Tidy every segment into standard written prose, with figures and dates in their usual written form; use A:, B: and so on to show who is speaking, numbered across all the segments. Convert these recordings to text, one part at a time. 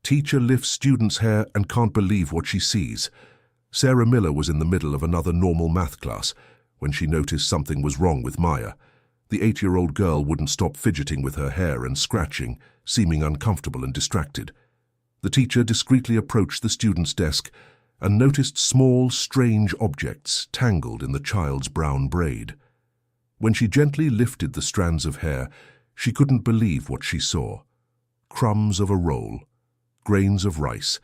A: Teacher lifts student's hair and can't believe what she sees. Sarah Miller was in the middle of another normal math class when she noticed something was wrong with Maya. The 8-year-old girl wouldn't stop fidgeting with her hair and scratching, seeming uncomfortable and distracted. The teacher discreetly approached the student's desk and noticed small, strange objects tangled in the child's brown braid. When she gently lifted the strands of hair, she couldn't believe what she saw. Crumbs of a roll, grains of rice,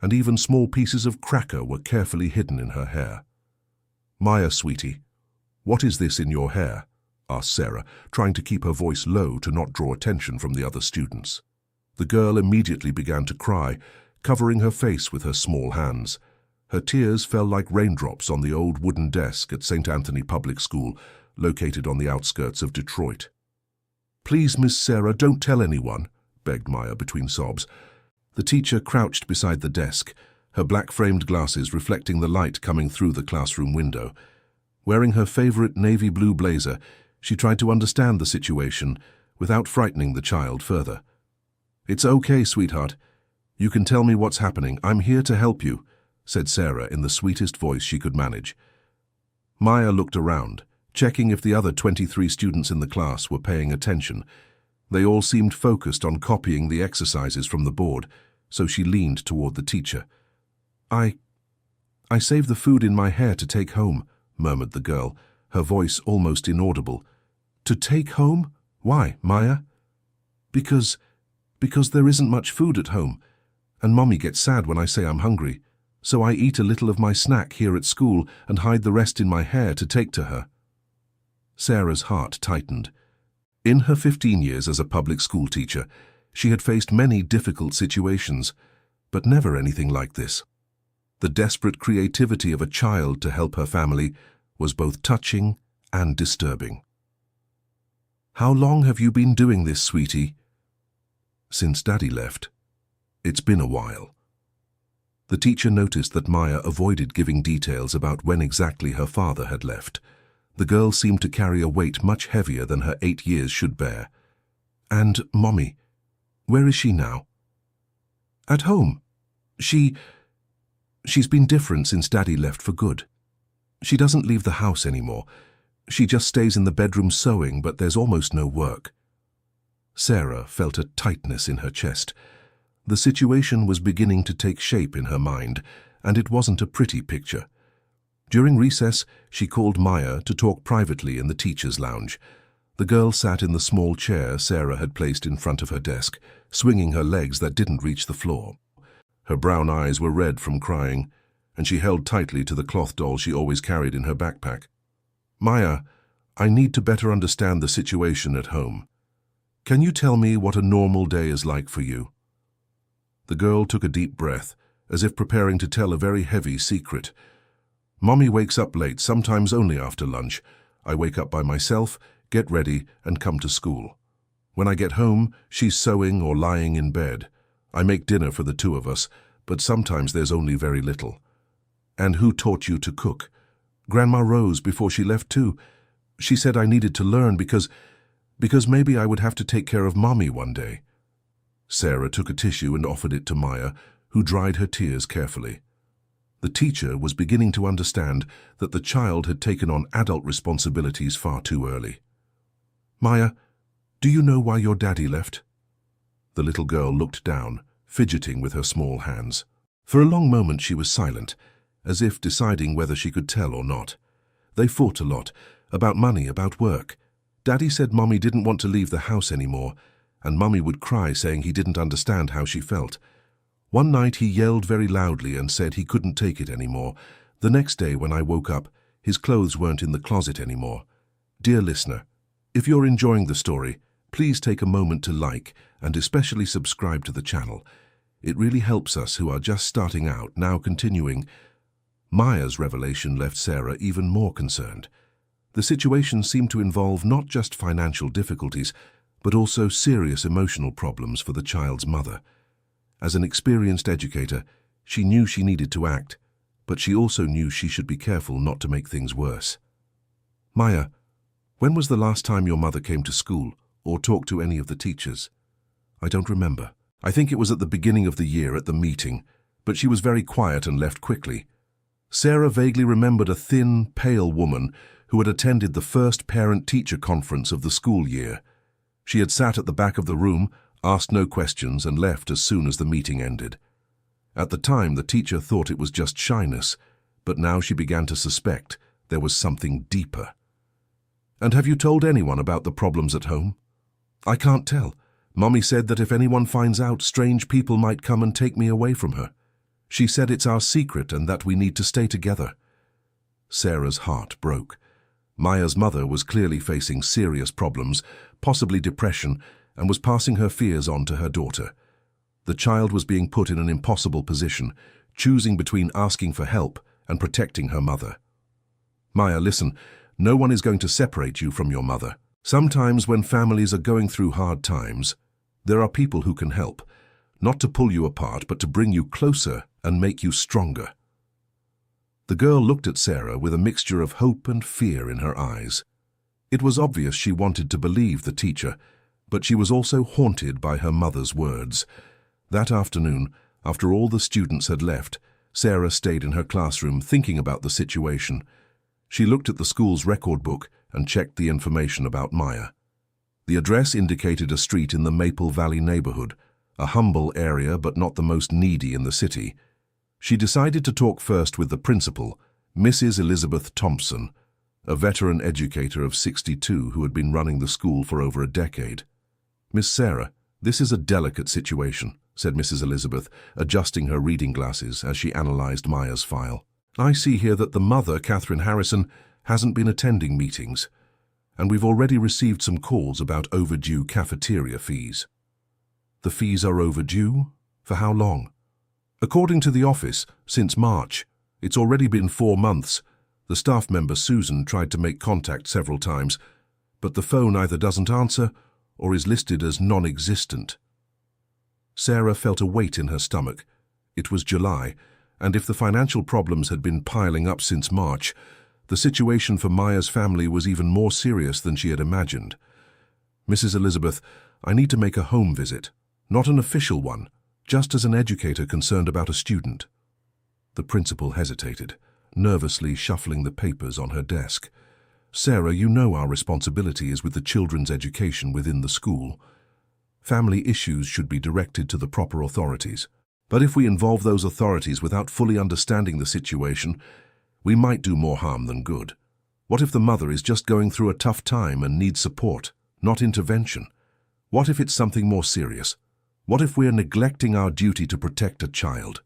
A: and even small pieces of cracker were carefully hidden in her hair. "Maya, sweetie, what is this in your hair?" asked Sarah, trying to keep her voice low to not draw attention from the other students. The girl immediately began to cry, covering her face with her small hands. Her tears fell like raindrops on the old wooden desk at St. Anthony Public School, located on the outskirts of Detroit. "Please, Miss Sarah, don't tell anyone," begged Maya between sobs. The teacher crouched beside the desk, her black-framed glasses reflecting the light coming through the classroom window. Wearing her favorite navy blue blazer, she tried to understand the situation without frightening the child further. "It's okay, sweetheart. You can tell me what's happening. I'm here to help you," said Sarah in the sweetest voice she could manage. Maya looked around, checking if the other 23 students in the class were paying attention. They all seemed focused on copying the exercises from the board, so she leaned toward the teacher. I saved the food in my hair to take home," murmured the girl, her voice almost inaudible. "To take home? Why, Maya?" Because there isn't much food at home, and Mommy gets sad when I say I'm hungry, so I eat a little of my snack here at school and hide the rest in my hair to take to her." Sarah's heart tightened. In her 15 years as a public school teacher, she had faced many difficult situations, but never anything like this. The desperate creativity of a child to help her family was both touching and disturbing. "How long have you been doing this, sweetie?" "Since Daddy left. It's been a while." The teacher noticed that Maya avoided giving details about when exactly her father had left. The girl seemed to carry a weight much heavier than her 8 years should bear. "And Mommy, where is she now?" "At home. She's been different since Daddy left for good. She doesn't leave the house anymore. She just stays in the bedroom sewing, but there's almost no work." Sarah felt a tightness in her chest. The situation was beginning to take shape in her mind, and it wasn't a pretty picture. During recess, she called Maya to talk privately in the teacher's lounge. The girl sat in the small chair Sarah had placed in front of her desk, swinging her legs that didn't reach the floor. Her brown eyes were red from crying, and she held tightly to the cloth doll she always carried in her backpack. "Maya, I need to better understand the situation at home. Can you tell me what a normal day is like for you?" The girl took a deep breath, as if preparing to tell a very heavy secret. "Mommy wakes up late, sometimes only after lunch. I wake up by myself, get ready, and come to school. When I get home, she's sewing or lying in bed. I make dinner for the two of us, but sometimes there's only very little." "And who taught you to cook?" "Grandma Rose, before she left too. She said I needed to learn because maybe I would have to take care of Mommy one day." Sarah took a tissue and offered it to Maya, who dried her tears carefully. The teacher was beginning to understand that the child had taken on adult responsibilities far too early. "Maya, do you know why your daddy left?" The little girl looked down, fidgeting with her small hands. For a long moment she was silent, as if deciding whether she could tell or not. They fought a lot, about money, about work. Daddy said Mommy didn't want to leave the house anymore, and Mommy would cry saying he didn't understand how she felt. One night he yelled very loudly and said he couldn't take it anymore. The next day when I woke up, his clothes weren't in the closet anymore. Dear listener, if you're enjoying the story, please take a moment to like and especially subscribe to the channel. It really helps us who are just starting out. Now continuing. Maya's revelation left Sarah even more concerned. The situation seemed to involve not just financial difficulties, but also serious emotional problems for the child's mother. As an experienced educator, she knew she needed to act, but she also knew she should be careful not to make things worse. "Maya, when was the last time your mother came to school or talked to any of the teachers?" "I don't remember," I think it was at the beginning of the year at the meeting, but she was very quiet and left quickly. Sarah vaguely remembered a thin, pale woman who had attended the first parent-teacher conference of the school year. She had sat at the back of the room, asked no questions, and left as soon as the meeting ended. At the time, the teacher thought it was just shyness, but now she began to suspect there was something deeper. "And have you told anyone about the problems at home?" "I can't tell. Mommy said that if anyone finds out, strange people might come and take me away from her. She said it's our secret and that we need to stay together." Sarah's heart broke. Maya's mother was clearly facing serious problems, possibly depression, and was passing her fears on to her daughter. The child was being put in an impossible position, choosing between asking for help and protecting her mother. "Maya, listen, no one is going to separate you from your mother. Sometimes when families are going through hard times, there are people who can help, not to pull you apart, but to bring you closer and make you stronger." The girl looked at Sarah with a mixture of hope and fear in her eyes. It was obvious she wanted to believe the teacher, but she was also haunted by her mother's words. That afternoon, after all the students had left, Sarah stayed in her classroom thinking about the situation. She looked at the school's record book and checked the information about Maya. The address indicated a street in the Maple Valley neighborhood, a humble area but not the most needy in the city. She decided to talk first with the principal, Mrs. Elizabeth Thompson, a veteran educator of 62 who had been running the school for over a decade. "Miss Sarah, this is a delicate situation," said Mrs. Elizabeth, adjusting her reading glasses as she analyzed Maya's file. "I see here that the mother, Catherine Harrison, hasn't been attending meetings, and we've already received some calls about overdue cafeteria fees." "The fees are overdue? For how long?" "According to the office, since March. It's already been 4 months. The staff member Susan tried to make contact several times, but the phone either doesn't answer or is listed as non-existent." Sarah felt a weight in her stomach. It was July, and if the financial problems had been piling up since March, the situation for Maya's family was even more serious than she had imagined. "Mrs. Elizabeth, I need to make a home visit, not an official one, just as an educator concerned about a student." The principal hesitated, nervously shuffling the papers on her desk. "Sarah, you know our responsibility is with the children's education within the school. Family issues should be directed to the proper authorities. But if we involve those authorities without fully understanding the situation, we might do more harm than good. What if the mother is just going through a tough time and needs support, not intervention? What if it's something more serious? What if we're neglecting our duty to protect a child?"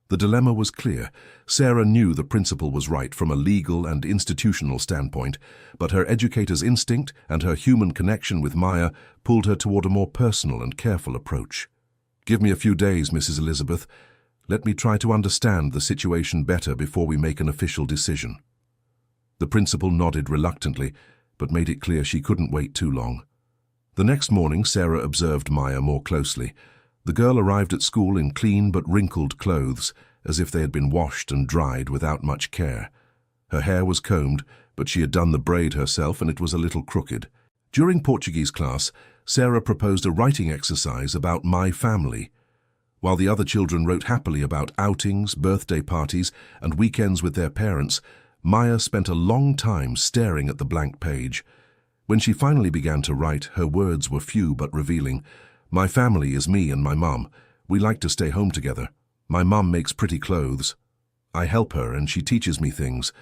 A: The dilemma was clear. Sarah knew the principal was right from a legal and institutional standpoint, but her educator's instinct and her human connection with Maya pulled her toward a more personal and careful approach. "Give me a few days, Mrs. Elizabeth. Let me try to understand the situation better before we make an official decision." The principal nodded reluctantly, but made it clear she couldn't wait too long. The next morning, Sarah observed Maya more closely. The girl arrived at school in clean but wrinkled clothes, as if they had been washed and dried without much care. Her hair was combed, but she had done the braid herself and it was a little crooked. During Portuguese class, Sarah proposed a writing exercise about my family. While the other children wrote happily about outings, birthday parties, and weekends with their parents, Maya spent a long time staring at the blank page. When she finally began to write, her words were few but revealing. "My family is me and my mum. We like to stay home together. My mum makes pretty clothes. I help her and she teaches me things.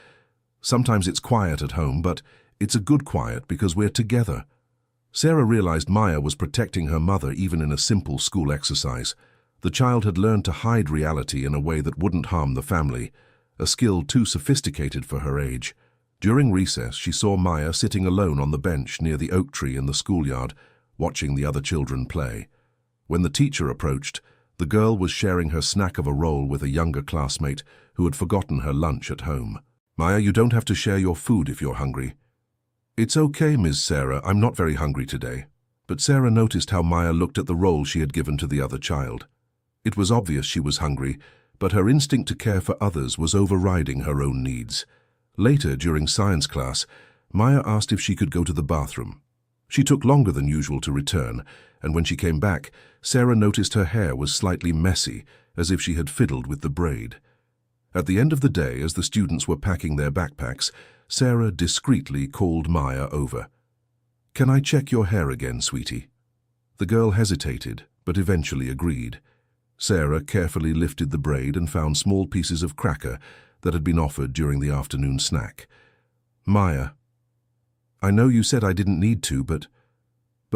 A: Sometimes it's quiet at home, but it's a good quiet because we're together." Sarah realized Maya was protecting her mother even in a simple school exercise. The child had learned to hide reality in a way that wouldn't harm the family, a skill too sophisticated for her age. During recess, she saw Maya sitting alone on the bench near the oak tree in the schoolyard, watching the other children play. When the teacher approached, the girl was sharing her snack of a roll with a younger classmate who had forgotten her lunch at home. "Maya, you don't have to share your food if you're hungry." "It's okay, Miss Sarah, I'm not very hungry today." But Sarah noticed how Maya looked at the roll she had given to the other child. It was obvious she was hungry, but her instinct to care for others was overriding her own needs. Later, during science class, Maya asked if she could go to the bathroom. She took longer than usual to return, and when she came back, Sarah noticed her hair was slightly messy, as if she had fiddled with the braid. At the end of the day, as the students were packing their backpacks, Sarah discreetly called Maya over. "Can I check your hair again, sweetie?" The girl hesitated, but eventually agreed. Sarah carefully lifted the braid and found small pieces of cracker that had been offered during the afternoon snack. "Maya, I know you said I didn't need to, but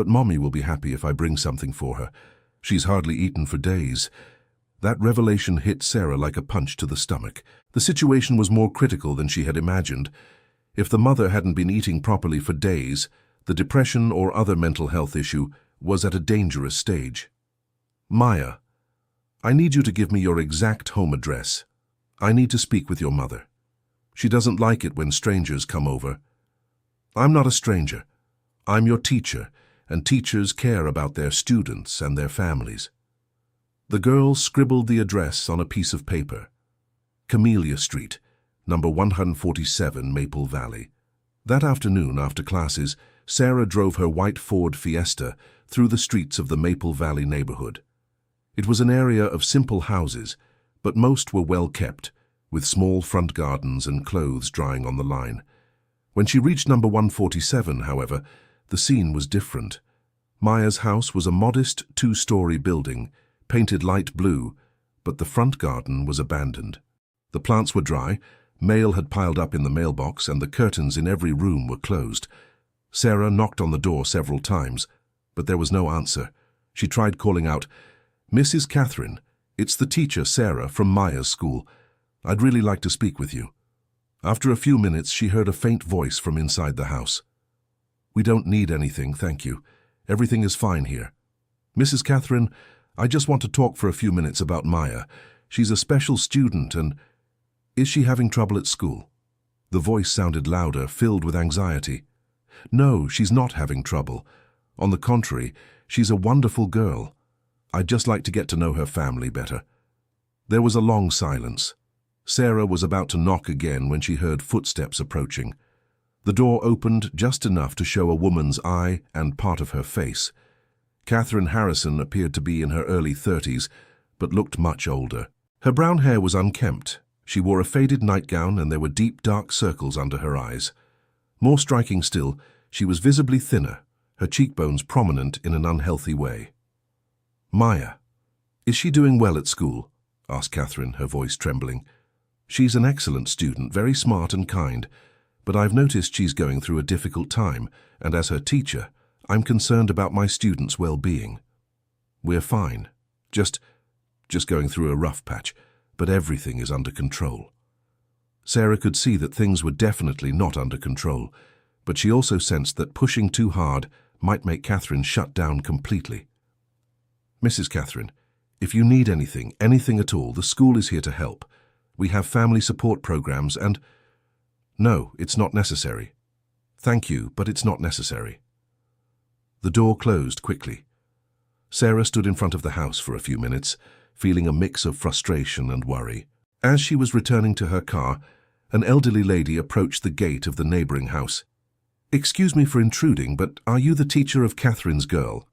A: Mommy will be happy if I bring something for her. She's hardly eaten for days." That revelation hit Sarah like a punch to the stomach. The situation was more critical than she had imagined. If the mother hadn't been eating properly for days, the depression or other mental health issue was at a dangerous stage. "Maya, I need you to give me your exact home address. I need to speak with your mother. She doesn't like it when strangers come over." "I'm not a stranger. I'm your teacher, and teachers care about their students and their families." The girl scribbled the address on a piece of paper. Camellia Street, number 147, Maple Valley. That afternoon, after classes, Sarah drove her white Ford Fiesta through the streets of the Maple Valley neighborhood. It was an area of simple houses, but most were well kept, with small front gardens and clothes drying on the line. When she reached number 147, however, the scene was different. Maya's house was a modest two-story building, painted light blue, but the front garden was abandoned. The plants were dry, mail had piled up in the mailbox, and the curtains in every room were closed. Sarah knocked on the door several times, but there was no answer. She tried calling out, "Mrs. Catherine, it's the teacher, Sarah, from Maya's school. I'd really like to speak with you." After a few minutes, she heard a faint voice from inside the house. "We don't need anything, thank you. Everything is fine here. Mrs. Catherine, I just want to talk for a few minutes about Maya. She's a special student and... Is she having trouble at school?" The voice sounded louder, filled with anxiety. "No, she's not having trouble. On the contrary, she's a wonderful girl. I'd just like to get to know her family better." There was a long silence. Sarah was about to knock again when she heard footsteps approaching. The door opened just enough to show a woman's eye and part of her face. Catherine Harrison appeared to be in her early 30s, but looked much older. Her brown hair was unkempt. She wore a faded nightgown and there were deep, dark circles under her eyes. More striking still, she was visibly thinner, her cheekbones prominent in an unhealthy way. "Maya, is she doing well at school?" asked Catherine, her voice trembling. "She's an excellent student, very smart and kind, but I've noticed she's going through a difficult time, and as her teacher, I'm concerned about my students' well-being." "We're fine. Just going through a rough patch, but everything is under control." Sarah could see that things were definitely not under control, but she also sensed that pushing too hard might make Catherine shut down completely. "Mrs. Catherine, if you need anything at all, the school is here to help. We have family support programs and—" "No, it's not necessary." "Thank you, but it's not necessary." The door closed quickly. Sarah stood in front of the house for a few minutes, feeling a mix of frustration and worry. As she was returning to her car, an elderly lady approached the gate of the neighboring house. "Excuse me for intruding, but are you the teacher of Catherine's girl?"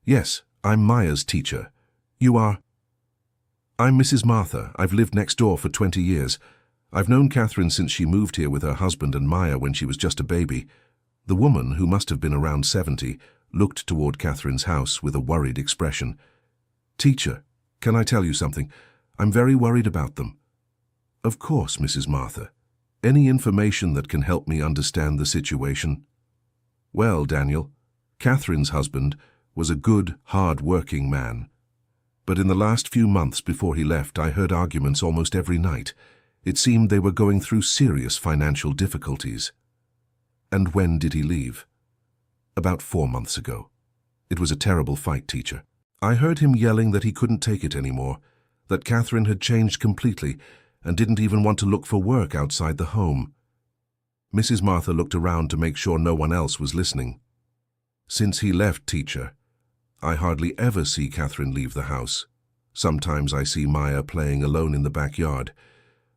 A: "Yes, I'm Maya's teacher. You are?" "I'm Mrs. Martha. I've lived next door for 20 years. I've known Catherine since she moved here with her husband and Maya when she was just a baby." The woman, who must have been around 70, looked toward Catherine's house with a worried expression. "Teacher, can I tell you something? I'm very worried about them." "Of course, Mrs. Martha. Any information that can help me understand the situation?" "Well, Daniel, Catherine's husband was a good, hard-working man. But in the last few months before he left, I heard arguments almost every night. It seemed they were going through serious financial difficulties." "And when did he leave?" "About 4 months ago. It was a terrible fight, teacher. I heard him yelling that he couldn't take it anymore, that Catherine had changed completely and didn't even want to look for work outside the home." Mrs. Martha looked around to make sure no one else was listening. "Since he left, teacher, I hardly ever see Catherine leave the house. Sometimes I see Maya playing alone in the backyard.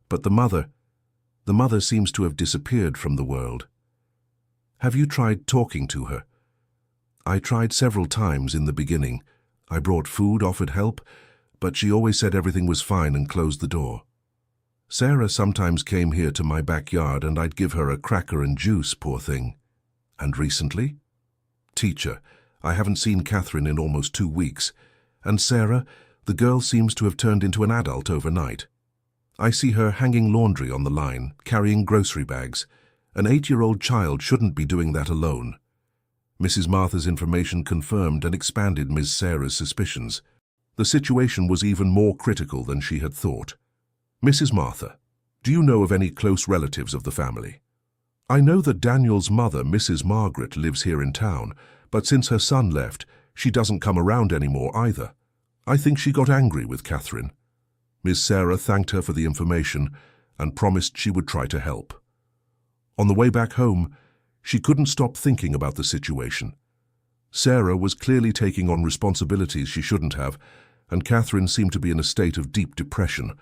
A: But the mother seems to have disappeared from the world. Have you tried talking to her?" I tried several times in the beginning. I brought food, offered help, but she always said everything was fine and closed the door. Sarah sometimes came here to my backyard and I'd give her a cracker and juice, poor thing. And recently? Teacher, I haven't seen Catherine in almost 2 weeks. And Sarah, the girl seems to have turned into an adult overnight. I see her hanging laundry on the line, carrying grocery bags. An 8-year-old child shouldn't be doing that alone. Mrs. Martha's information confirmed and expanded Ms. Sarah's suspicions. The situation was even more critical than she had thought. Mrs. Martha, do you know of any close relatives of the family? I know that Daniel's mother, Mrs. Margaret, lives here in town, but since her son left, she doesn't come around anymore either. I think she got angry with Catherine. Ms. Sarah thanked her for the information and promised she would try to help. On the way back home, she couldn't stop thinking about the situation. Sarah was clearly taking on responsibilities she shouldn't have, and Catherine seemed to be in a state of deep depression.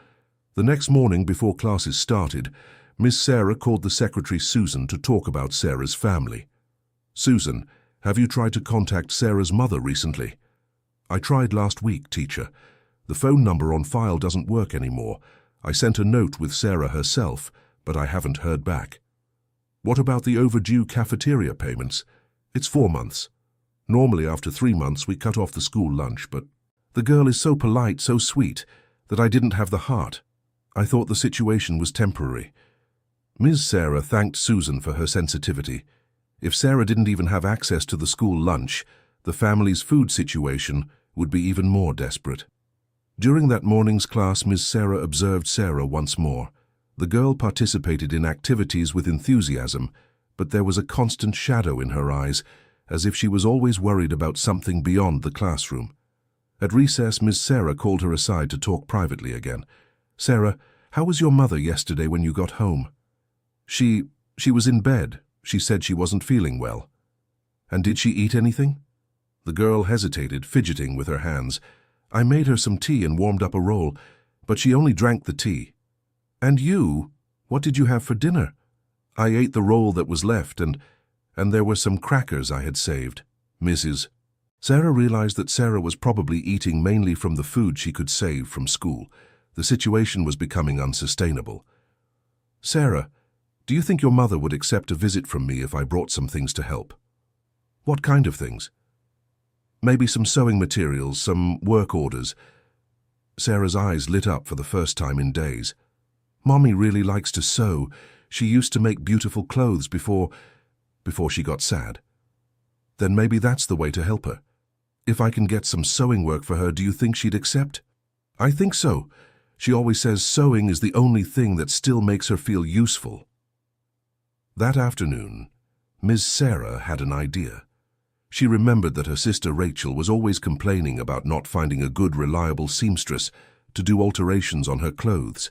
A: The next morning, before classes started, Miss Sarah called the secretary Susan to talk about Sarah's family. Susan, have you tried to contact Sarah's mother recently? I tried last week, teacher. The phone number on file doesn't work anymore. I sent a note with Sarah herself, but I haven't heard back. What about the overdue cafeteria payments? It's 4 months. Normally after 3 months we cut off the school lunch, but the girl is so polite, so sweet, that I didn't have the heart. I thought the situation was temporary. Ms. Sarah thanked Susan for her sensitivity. If Sarah didn't even have access to the school lunch, the family's food situation would be even more desperate. During that morning's class, Ms. Sarah observed Sarah once more. The girl participated in activities with enthusiasm, but there was a constant shadow in her eyes, as if she was always worried about something beyond the classroom. At recess, Ms. Sarah called her aside to talk privately again. Sarah, how was your mother yesterday when you got home? She was in bed. She said she wasn't feeling well. And did she eat anything? The girl hesitated, fidgeting with her hands. I made her some tea and warmed up a roll, but she only drank the tea. And you? What did you have for dinner? I ate the roll that was left, and there were some crackers I had saved. Mrs. Sarah realized that Sarah was probably eating mainly from the food she could save from school. The situation was becoming unsustainable. Sarah, do you think your mother would accept a visit from me if I brought some things to help? What kind of things? Maybe some sewing materials, some work orders. Sarah's eyes lit up for the first time in days. Mommy really likes to sew. She used to make beautiful clothes before she got sad. Then maybe that's the way to help her. If I can get some sewing work for her, do you think she'd accept? I think so. She always says sewing is the only thing that still makes her feel useful. That afternoon, Ms. Sarah had an idea. She remembered that her sister Rachel was always complaining about not finding a good, reliable seamstress to do alterations on her clothes,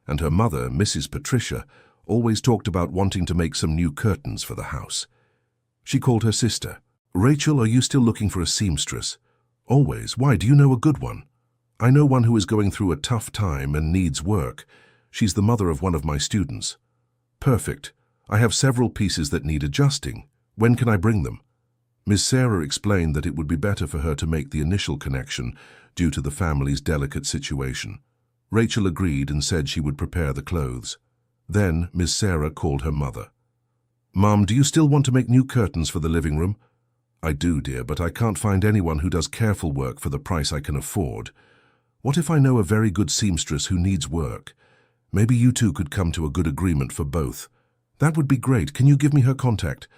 A: and her mother, Mrs. Patricia, always talked about wanting to make some new curtains for the house. She called her sister. Rachel, are you still looking for a seamstress? Always. Why, do you know a good one? I know one who is going through a tough time and needs work. She's the mother of one of my students. Perfect. I have several pieces that need adjusting. When can I bring them? Miss Sarah explained that it would be better for her to make the initial connection due to the family's delicate situation. Rachel agreed and said she would prepare the clothes. Then Miss Sarah called her mother. Mom, do you still want to make new curtains for the living room? I do, dear, but I can't find anyone who does careful work for the price I can afford. What if I know a very good seamstress who needs work? Maybe you two could come to a good agreement for both. That would be great. Can you give me her contact?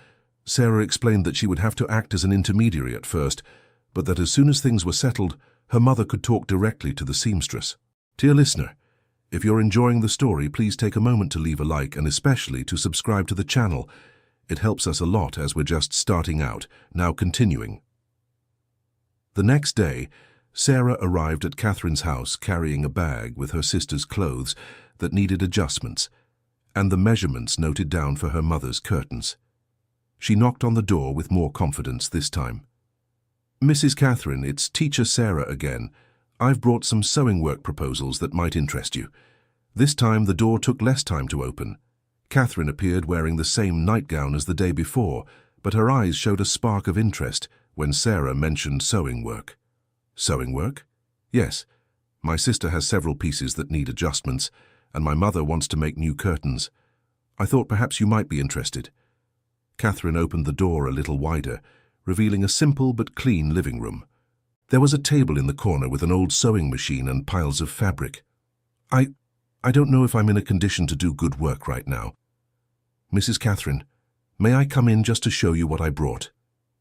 A: Sarah explained that she would have to act as an intermediary at first, but that as soon as things were settled, her mother could talk directly to the seamstress. Dear listener, if you're enjoying the story, please take a moment to leave a like and especially to subscribe to the channel. It helps us a lot as we're just starting out. Now continuing. The next day, Sarah arrived at Catherine's house carrying a bag with her sister's clothes that needed adjustments and the measurements noted down for her mother's curtains. She knocked on the door with more confidence this time. Mrs. Catherine, it's Teacher Sarah again. I've brought some sewing work proposals that might interest you. This time the door took less time to open. Catherine appeared wearing the same nightgown as the day before, but her eyes showed a spark of interest when Sarah mentioned sewing work. Sewing work? Yes. My sister has several pieces that need adjustments, and my mother wants to make new curtains. I thought perhaps you might be interested. Catherine opened the door a little wider, revealing a simple but clean living room. There was a table in the corner with an old sewing machine and piles of fabric. I don't know if I'm in a condition to do good work right now. Mrs. Catherine, may I come in just to show you what I brought?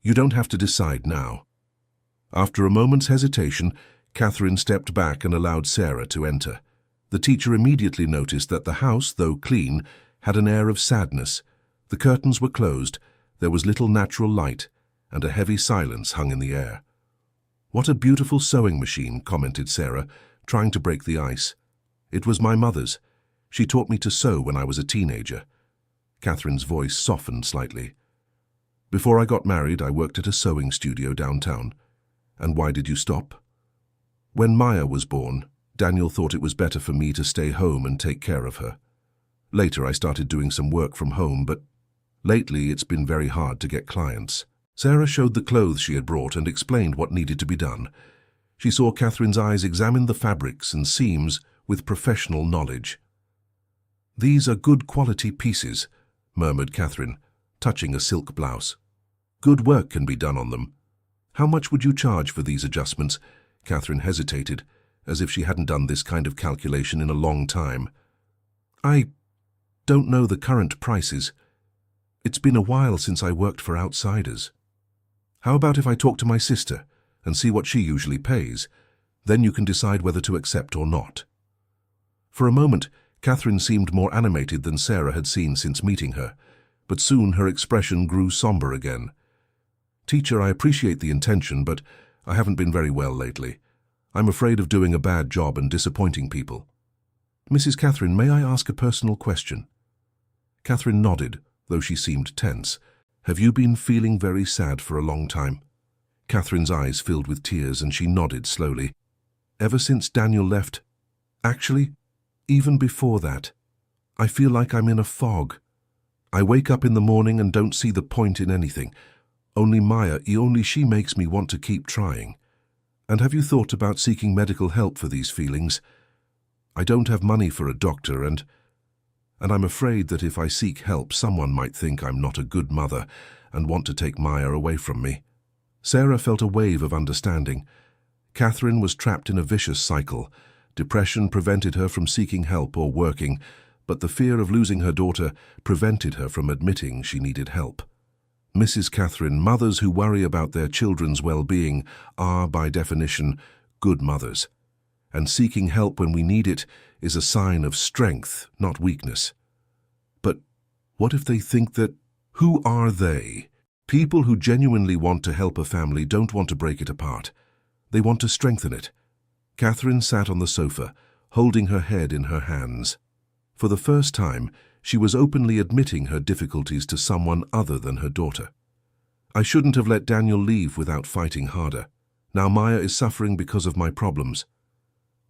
A: You don't have to decide now. After a moment's hesitation, Catherine stepped back and allowed Sarah to enter. The teacher immediately noticed that the house, though clean, had an air of sadness. The curtains were closed, there was little natural light, and a heavy silence hung in the air. "What a beautiful sewing machine," commented Sarah, trying to break the ice. "It was my mother's. She taught me to sew when I was a teenager." Catherine's voice softened slightly. "Before I got married, I worked at a sewing studio downtown. And why did you stop?" "When Maya was born, Daniel thought it was better for me to stay home and take care of her. Later, I started doing some work from home, but lately it's been very hard to get clients." Sarah showed the clothes she had brought and explained what needed to be done. She saw Catherine's eyes examine the fabrics and seams with professional knowledge. "These are good quality pieces," murmured Catherine, touching a silk blouse. "Good work can be done on them. How much would you charge for these adjustments?" Catherine hesitated, as if she hadn't done this kind of calculation in a long time. "I don't know the current prices. It's been a while since I worked for outsiders. How about if I talk to my sister and see what she usually pays? Then you can decide whether to accept or not." For a moment, Catherine seemed more animated than Sarah had seen since meeting her, but soon her expression grew somber again. "Teacher, I appreciate the intention, but I haven't been very well lately. I'm afraid of doing a bad job and disappointing people." "Mrs. Catherine, may I ask a personal question?" Catherine nodded, though she seemed tense. "Have you been feeling very sad for a long time?" Catherine's eyes filled with tears and she nodded slowly. "Ever since Daniel left? Actually, even before that. I feel like I'm in a fog. I wake up in the morning and don't see the point in anything. Only Maya, only she makes me want to keep trying. And have you thought about seeking medical help for these feelings? I don't have money for a doctor and I'm afraid that if I seek help, someone might think I'm not a good mother and want to take Maya away from me." Sarah felt a wave of understanding. Catherine was trapped in a vicious cycle. Depression prevented her from seeking help or working, but the fear of losing her daughter prevented her from admitting she needed help. Mrs. Catherine, mothers who worry about their children's well-being are, by definition, good mothers. And seeking help when we need it is a sign of strength, not weakness. But what if they think that? Who are they? People who genuinely want to help a family don't want to break it apart. They want to strengthen it. Catherine sat on the sofa, holding her head in her hands. For the first time, she was openly admitting her difficulties to someone other than her daughter. "I shouldn't have let Daniel leave without fighting harder. Now Maya is suffering because of my problems.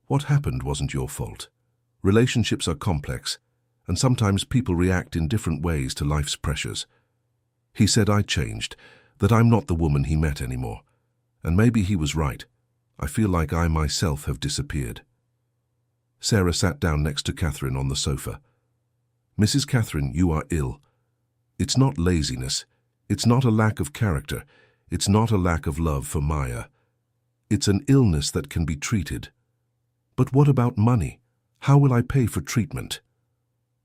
A: What happened wasn't your fault. Relationships are complex, and sometimes people react in different ways to life's pressures. He said I changed, that I'm not the woman he met anymore. And maybe he was right. I feel like I myself have disappeared." Sarah sat down next to Catherine on the sofa. "Mrs. Catherine, you are ill. It's not laziness. It's not a lack of character. It's not a lack of love for Maya. It's an illness that can be treated. But what about money? How will I pay for treatment?"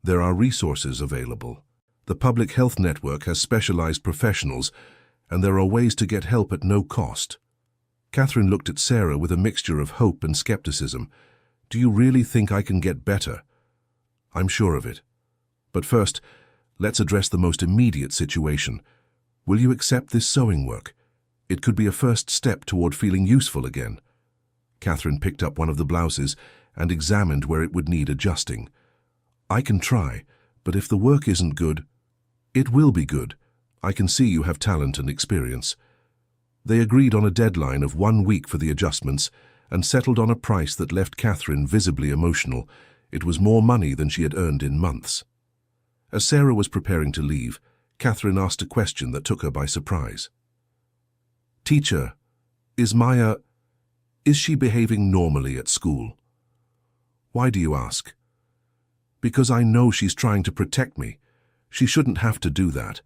A: "There are resources available. The Public Health Network has specialized professionals, and there are ways to get help at no cost." Catherine looked at Sarah with a mixture of hope and skepticism. "Do you really think I can get better?" "I'm sure of it. But first, let's address the most immediate situation. Will you accept this sewing work? It could be a first step toward feeling useful again." Catherine picked up one of the blouses and examined where it would need adjusting. "I can try, but if the work isn't good—" "It will be good. I can see you have talent and experience." They agreed on a deadline of 1 week for the adjustments and settled on a price that left Catherine visibly emotional. It was more money than she had earned in months. As Sarah was preparing to leave, Catherine asked a question that took her by surprise. Teacher, is she behaving normally at school? Why do you ask? Because I know she's trying to protect me. She shouldn't have to do that.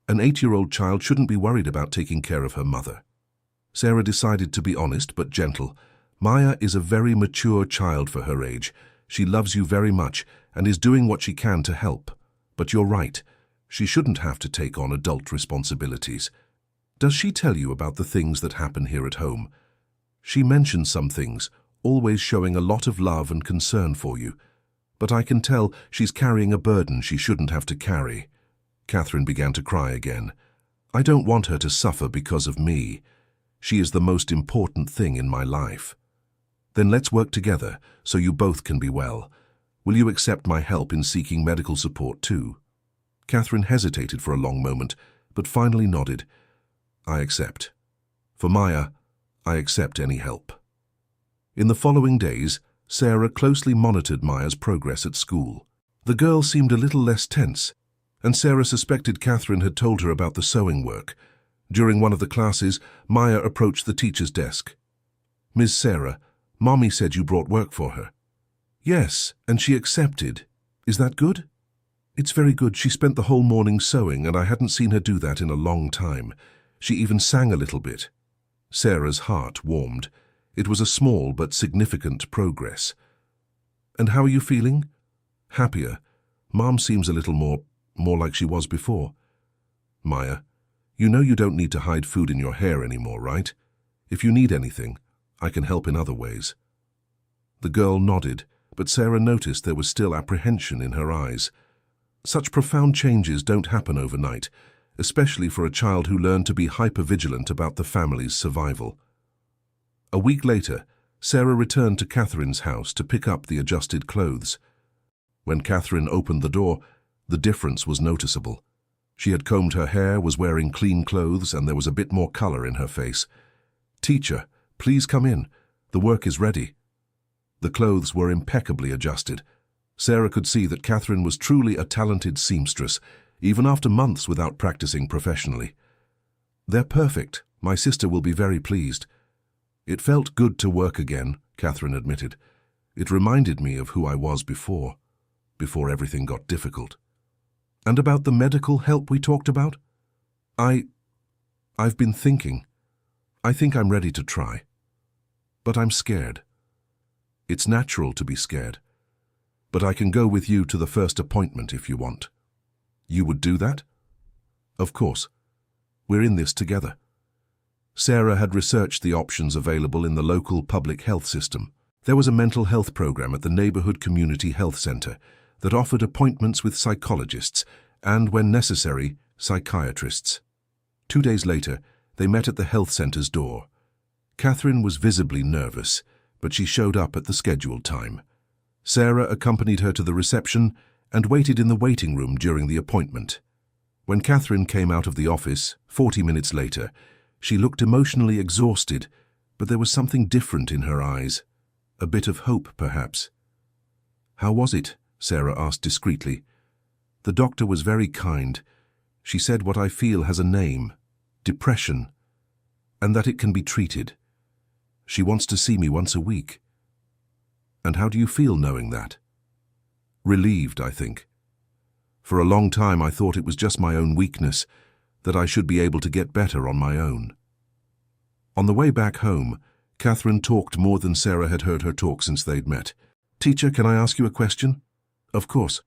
A: An 8-year-old child shouldn't be worried about taking care of her mother. Sarah decided to be honest but gentle. Maya is a very mature child for her age. She loves you very much and is doing what she can to help. But you're right. She shouldn't have to take on adult responsibilities. Does she tell you about the things that happen here at home? She mentions some things, always showing a lot of love and concern for you. But I can tell she's carrying a burden she shouldn't have to carry. Catherine began to cry again. I don't want her to suffer because of me. She is the most important thing in my life. Then let's work together so you both can be well. Will you accept my help in seeking medical support too? Catherine hesitated for a long moment, but finally nodded. I accept. For Maya, I accept any help. In the following days, Sarah closely monitored Maya's progress at school. The girl seemed a little less tense, and Sarah suspected Catherine had told her about the sewing work. During one of the classes, Maya approached the teacher's desk. Ms. Sarah, Mommy said you brought work for her. Yes, and she accepted. Is that good? It's very good. She spent the whole morning sewing, and I hadn't seen her do that in a long time. She even sang a little bit. Sarah's heart warmed. It was a small but significant progress. And how are you feeling? Happier. Mom seems a little more like she was before. Maya, you know you don't need to hide food in your hair anymore, right? If you need anything, I can help in other ways. The girl nodded, but Sarah noticed there was still apprehension in her eyes. Such profound changes don't happen overnight, especially for a child who learned to be hypervigilant about the family's survival. A week later, Sarah returned to Catherine's house to pick up the adjusted clothes. When Catherine opened the door, the difference was noticeable. She had combed her hair, was wearing clean clothes, and there was a bit more color in her face. Teacher, please come in. The work is ready. The clothes were impeccably adjusted. Sarah could see that Catherine was truly a talented seamstress, even after months without practicing professionally. They're perfect. My sister will be very pleased. It felt good to work again, Catherine admitted. It reminded me of who I was before everything got difficult. And about the medical help we talked about? I've been thinking. I think I'm ready to try. But I'm scared. It's natural to be scared. But I can go with you to the first appointment if you want. You would do that? Of course. We're in this together. Sarah had researched the options available in the local public health system. There was a mental health program at the neighborhood community health center that offered appointments with psychologists and, when necessary, psychiatrists. 2 days later, they met at the health center's door. Catherine was visibly nervous, but she showed up at the scheduled time. Sarah accompanied her to the reception and waited in the waiting room during the appointment. When Catherine came out of the office, 40 minutes later, she looked emotionally exhausted, but there was something different in her eyes. A bit of hope, perhaps. How was it? Sarah asked discreetly. The doctor was very kind. She said what I feel has a name, depression, and that it can be treated. She wants to see me once a week. And how do you feel knowing that? Relieved, I think. For a long time I thought it was just my own weakness, that I should be able to get better on my own. On the way back home, Catherine talked more than Sarah had heard her talk since they'd met. Teacher, can I ask you a question? Of course.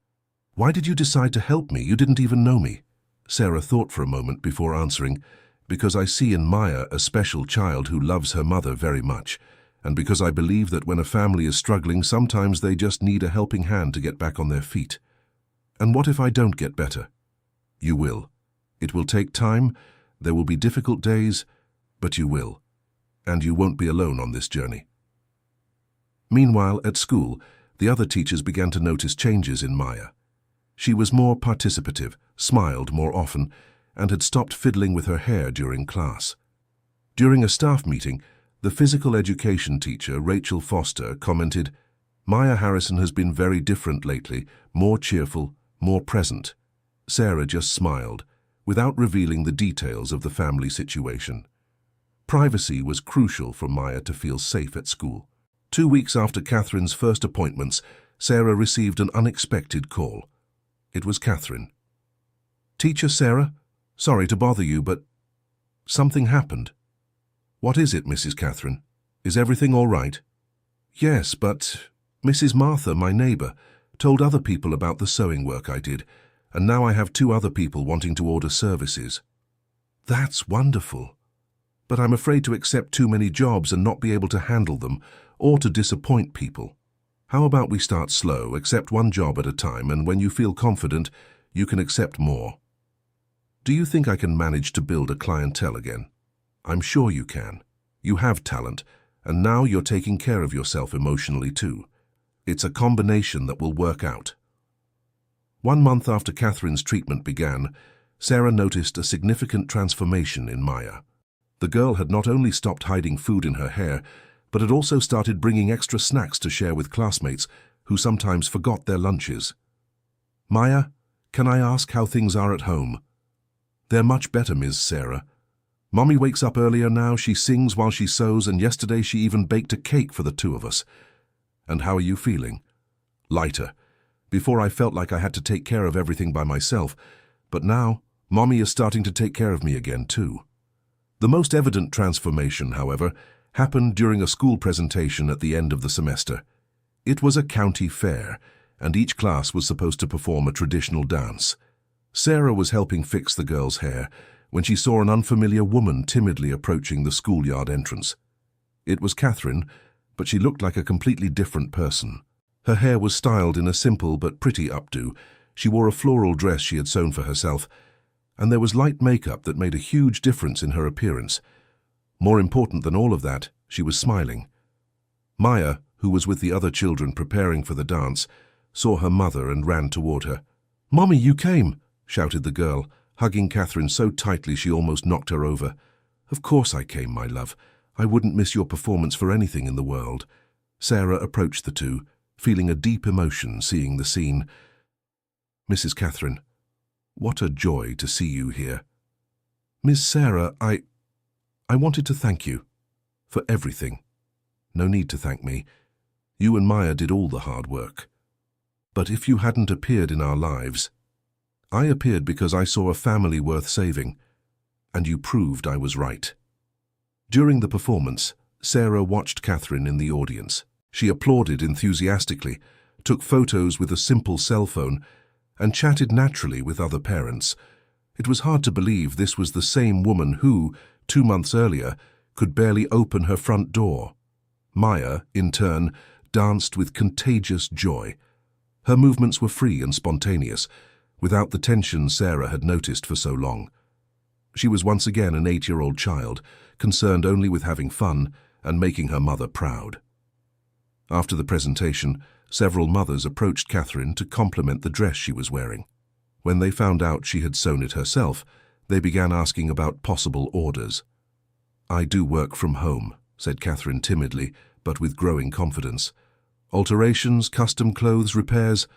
A: Why did you decide to help me? You didn't even know me. Sarah thought for a moment before answering, because I see in Maya a special child who loves her mother very much, and because I believe that when a family is struggling, sometimes they just need a helping hand to get back on their feet. And what if I don't get better? You will. It will take time, there will be difficult days, but you will. And you won't be alone on this journey. Meanwhile, at school, the other teachers began to notice changes in Maya. She was more participative, smiled more often, and had stopped fiddling with her hair during class. During a staff meeting, the physical education teacher, Rachel Foster, commented, Maya Harrison has been very different lately, more cheerful, more present. Sarah just smiled, without revealing the details of the family situation. Privacy was crucial for Maya to feel safe at school. 2 weeks after Catherine's first appointments, Sarah received an unexpected call. It was Catherine. "Teacher Sarah, sorry to bother you, but something happened." "What is it, Mrs. Catherine? Is everything all right?" "Yes, but Mrs. Martha, my neighbor, told other people about the sewing work I did, and now I have 2 other people wanting to order services." "That's wonderful. But I'm afraid to accept too many jobs and not be able to handle them, or to disappoint people. How about we start slow, accept 1 job at a time, and when you feel confident, you can accept more. Do you think I can manage to build a clientele again? I'm sure you can. You have talent, and now you're taking care of yourself emotionally too. It's a combination that will work out." 1 month after Catherine's treatment began, Sarah noticed a significant transformation in Maya. The girl had not only stopped hiding food in her hair, but had also started bringing extra snacks to share with classmates who sometimes forgot their lunches. "Maya, can I ask how things are at home?" "They're much better, Ms. Sarah. Mommy wakes up earlier now, she sings while she sews, and yesterday she even baked a cake for the 2 of us." "And how are you feeling?" "Lighter. Before I felt like I had to take care of everything by myself, but now Mommy is starting to take care of me again too." The most evident transformation, however, happened during a school presentation at the end of the semester. It was a county fair, and each class was supposed to perform a traditional dance. Sarah was helping fix the girl's hair when she saw an unfamiliar woman timidly approaching the schoolyard entrance. It was Catherine, but she looked like a completely different person. Her hair was styled in a simple but pretty updo. She wore a floral dress she had sewn for herself, and there was light makeup that made a huge difference in her appearance. More important than all of that, she was smiling. Maya, who was with the other children preparing for the dance, saw her mother and ran toward her. "Mommy, you came!" shouted the girl, hugging Catherine so tightly she almost knocked her over. "Of course I came, my love. I wouldn't miss your performance for anything in the world." Sarah approached the 2, feeling a deep emotion seeing the scene. "Mrs. Catherine, what a joy to see you here." "Miss Sarah, I wanted to thank you for everything." "No need to thank me. You and Maya did all the hard work. But if you hadn't appeared in our lives..." "I appeared because I saw a family worth saving, and you proved I was right." During the performance, Sarah watched Catherine in the audience. She applauded enthusiastically, took photos with a simple cell phone, and chatted naturally with other parents. It was hard to believe this was the same woman who, 2 months earlier, could barely open her front door. Maya, in turn, danced with contagious joy. Her movements were free and spontaneous, without the tension Sarah had noticed for so long. She was once again an 8-year-old child, concerned only with having fun and making her mother proud. After the presentation, several mothers approached Catherine to compliment the dress she was wearing. When they found out she had sewn it herself, they began asking about possible orders. "I do work from home," said Catherine timidly, but with growing confidence. "Alterations, custom clothes, repairs..."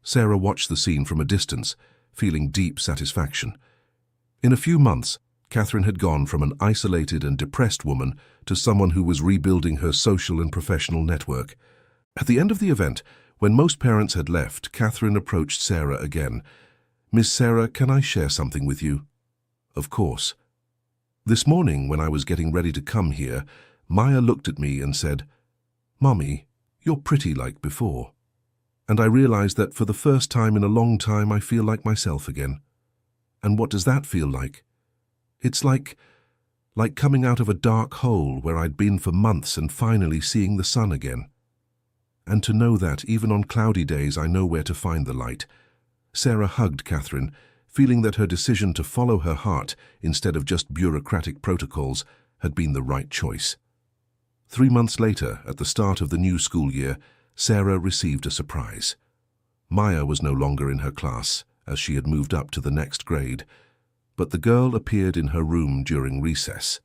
A: Sarah watched the scene from a distance, feeling deep satisfaction. In a few months, Catherine had gone from an isolated and depressed woman to someone who was rebuilding her social and professional network. At the end of the event, when most parents had left, Catherine approached Sarah again. "Miss Sarah, can I share something with you?" "Of course." "This morning, when I was getting ready to come here, Maya looked at me and said, 'Mommy, you're pretty like before.' And I realized that for the first time in a long time I feel like myself again." "And what does that feel like?" "It's like coming out of a dark hole where I'd been for months and finally seeing the sun again. And to know that, even on cloudy days, I know where to find the light." Sarah hugged Catherine, feeling that her decision to follow her heart instead of just bureaucratic protocols had been the right choice. 3 months later, at the start of the new school year, Sarah received a surprise. Maya was no longer in her class, as she had moved up to the next grade, but the girl appeared in her room during recess.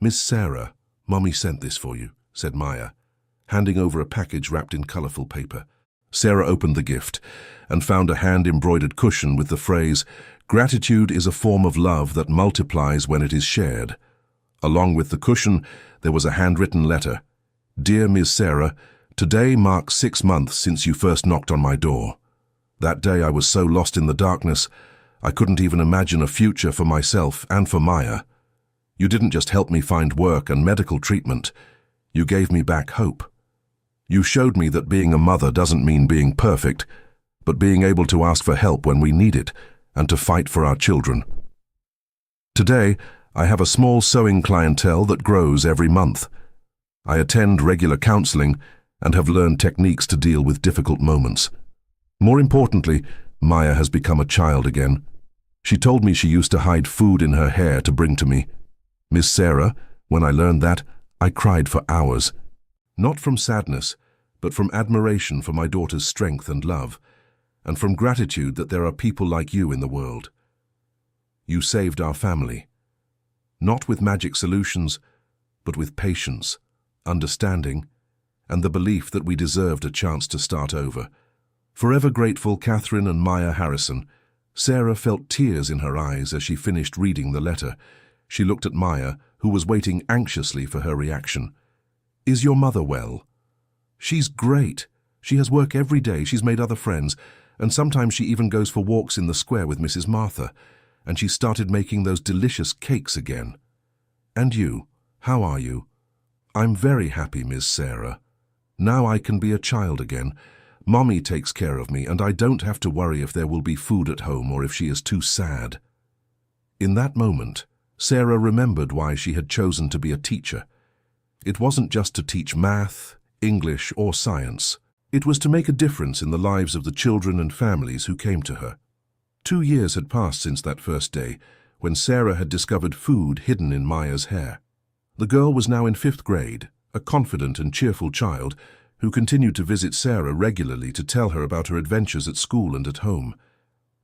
A: "Miss Sarah, Mommy sent this for you," said Maya, handing over a package wrapped in colorful paper. Sarah opened the gift and found a hand-embroidered cushion with the phrase, "Gratitude is a form of love that multiplies when it is shared." Along with the cushion, there was a handwritten letter. "Dear Ms. Sarah, today marks 6 months since you first knocked on my door. That day I was so lost in the darkness, I couldn't even imagine a future for myself and for Maya. You didn't just help me find work and medical treatment. You gave me back hope. You showed me that being a mother doesn't mean being perfect, but being able to ask for help when we need it and to fight for our children. Today, I have a small sewing clientele that grows every month. I attend regular counseling and have learned techniques to deal with difficult moments. More importantly, Maya has become a child again. She told me she used to hide food in her hair to bring to me. Miss Sarah, when I learned that, I cried for hours. Not from sadness, but from admiration for my daughter's strength and love, and from gratitude that there are people like you in the world. You saved our family. Not with magic solutions, but with patience, understanding, and the belief that we deserved a chance to start over. Forever grateful, Catherine and Maya Harrison. Sarah felt tears in her eyes as she finished reading the letter. She looked at Maya, who was waiting anxiously for her reaction. "Is your mother well?" "She's great. She has work every day, she's made other friends, and sometimes she even goes for walks in the square with Mrs. Martha, and she started making those delicious cakes again. And you, how are you?" "I'm very happy, Miss Sarah. Now I can be a child again. Mommy takes care of me, and I don't have to worry if there will be food at home or if she is too sad." In that moment, Sarah remembered why she had chosen to be a teacher. It wasn't just to teach math, English, or science. It was to make a difference in the lives of the children and families who came to her. 2 years had passed since that first day, when Sarah had discovered food hidden in Maya's hair. The girl was now in 5th grade, a confident and cheerful child who continued to visit Sarah regularly to tell her about her adventures at school and at home.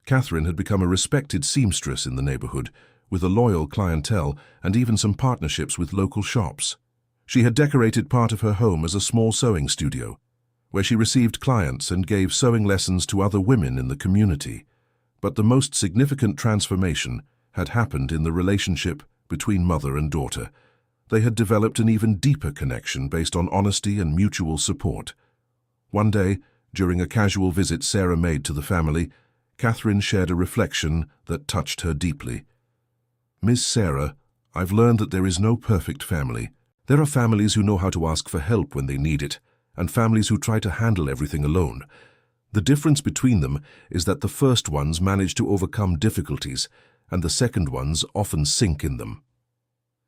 A: Catherine had become a respected seamstress in the neighborhood, with a loyal clientele and even some partnerships with local shops. She had decorated part of her home as a small sewing studio, where she received clients and gave sewing lessons to other women in the community. But the most significant transformation had happened in the relationship between mother and daughter. They had developed an even deeper connection based on honesty and mutual support. One day, during a casual visit Sarah made to the family, Catherine shared a reflection that touched her deeply. "Miss Sarah, I've learned that there is no perfect family. There are families who know how to ask for help when they need it, and families who try to handle everything alone. The difference between them is that the first ones manage to overcome difficulties, and the second ones often sink in them.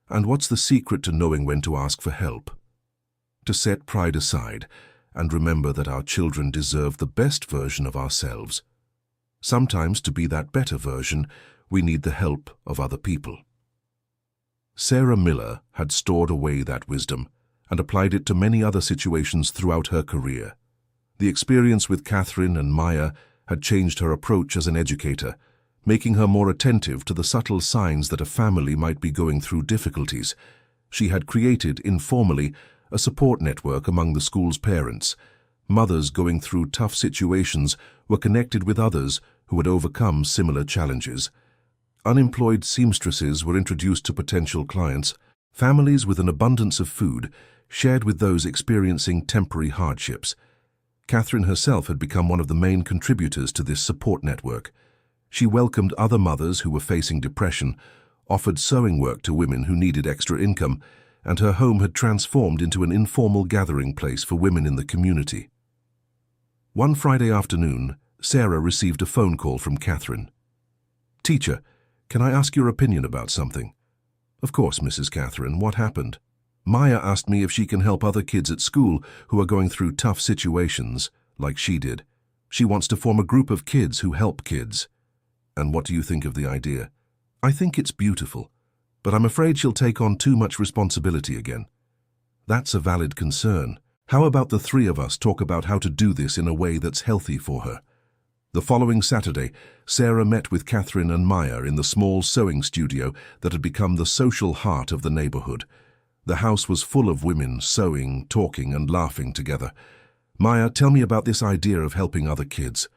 A: And what's the secret to knowing when to ask for help? To set pride aside and remember that our children deserve the best version of ourselves. Sometimes to be that better version, we need the help of other people." Sarah Miller had stored away that wisdom and applied it to many other situations throughout her career. The experience with Catherine and Maya had changed her approach as an educator, making her more attentive to the subtle signs that a family might be going through difficulties. She had created, informally, a support network among the school's parents. Mothers going through tough situations were connected with others who had overcome similar challenges. Unemployed seamstresses were introduced to potential clients. Families with an abundance of food shared with those experiencing temporary hardships. Catherine herself had become one of the main contributors to this support network. She welcomed other mothers who were facing depression, offered sewing work to women who needed extra income, and her home had transformed into an informal gathering place for women in the community. One Friday afternoon, Sarah received a phone call from Catherine. "Teacher, can I ask your opinion about something?" "Of course, Mrs. Catherine. What happened?" "Maya asked me if she can help other kids at school who are going through tough situations, like she did. She wants to form a group of kids who help kids." "And what do you think of the idea?" "I think it's beautiful, but I'm afraid she'll take on too much responsibility again." "That's a valid concern. How about the 3 of us talk about how to do this in a way that's healthy for her?" The following Saturday, Sarah met with Catherine and Maya in the small sewing studio that had become the social heart of the neighborhood. The house was full of women sewing, talking, and laughing together. "Maya, tell me about this idea of helping other kids."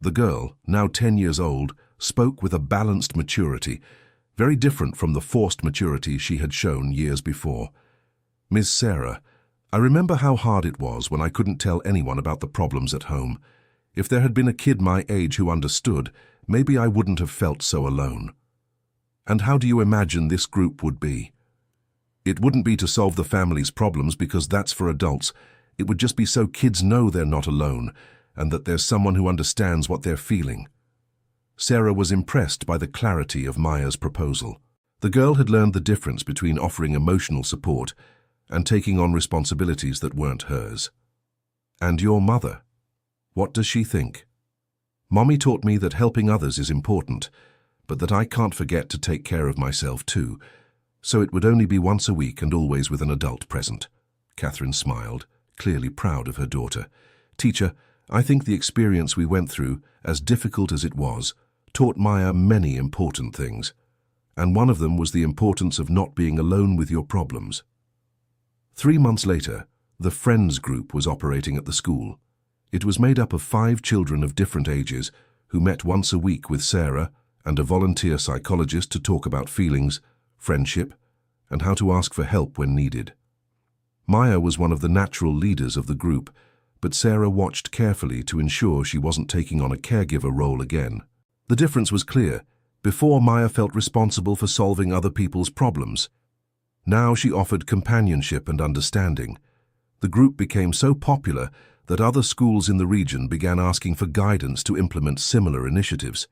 A: The girl, now 10 years old, spoke with a balanced maturity. very different from the forced maturity she had shown years before. "Miss Sarah, I remember how hard it was when I couldn't tell anyone about the problems at home. If there had been a kid my age who understood, maybe I wouldn't have felt so alone. And how do you imagine this group would be? It wouldn't be to solve the family's problems because that's for adults. It would just be so kids know they're not alone and that there's someone who understands what they're feeling." Sarah was impressed by the clarity of Maya's proposal. The girl had learned the difference between offering emotional support and taking on responsibilities that weren't hers. "And your mother? What does she think?" "Mommy taught me that helping others is important, but that I can't forget to take care of myself too, so it would only be once a week and always with an adult present." Catherine smiled, clearly proud of her daughter. "Teacher, I think the experience we went through, as difficult as it was, taught Maya many important things, and one of them was the importance of not being alone with your problems." 3 months later, the Friends group was operating at the school. It was made up of 5 children of different ages who met once a week with Sarah and a volunteer psychologist to talk about feelings, friendship, and how to ask for help when needed. Maya was one of the natural leaders of the group, but Sarah watched carefully to ensure she wasn't taking on a caregiver role again. The difference was clear. Before, Maya felt responsible for solving other people's problems. Now she offered companionship and understanding. The group became so popular that other schools in the region began asking for guidance to implement similar initiatives.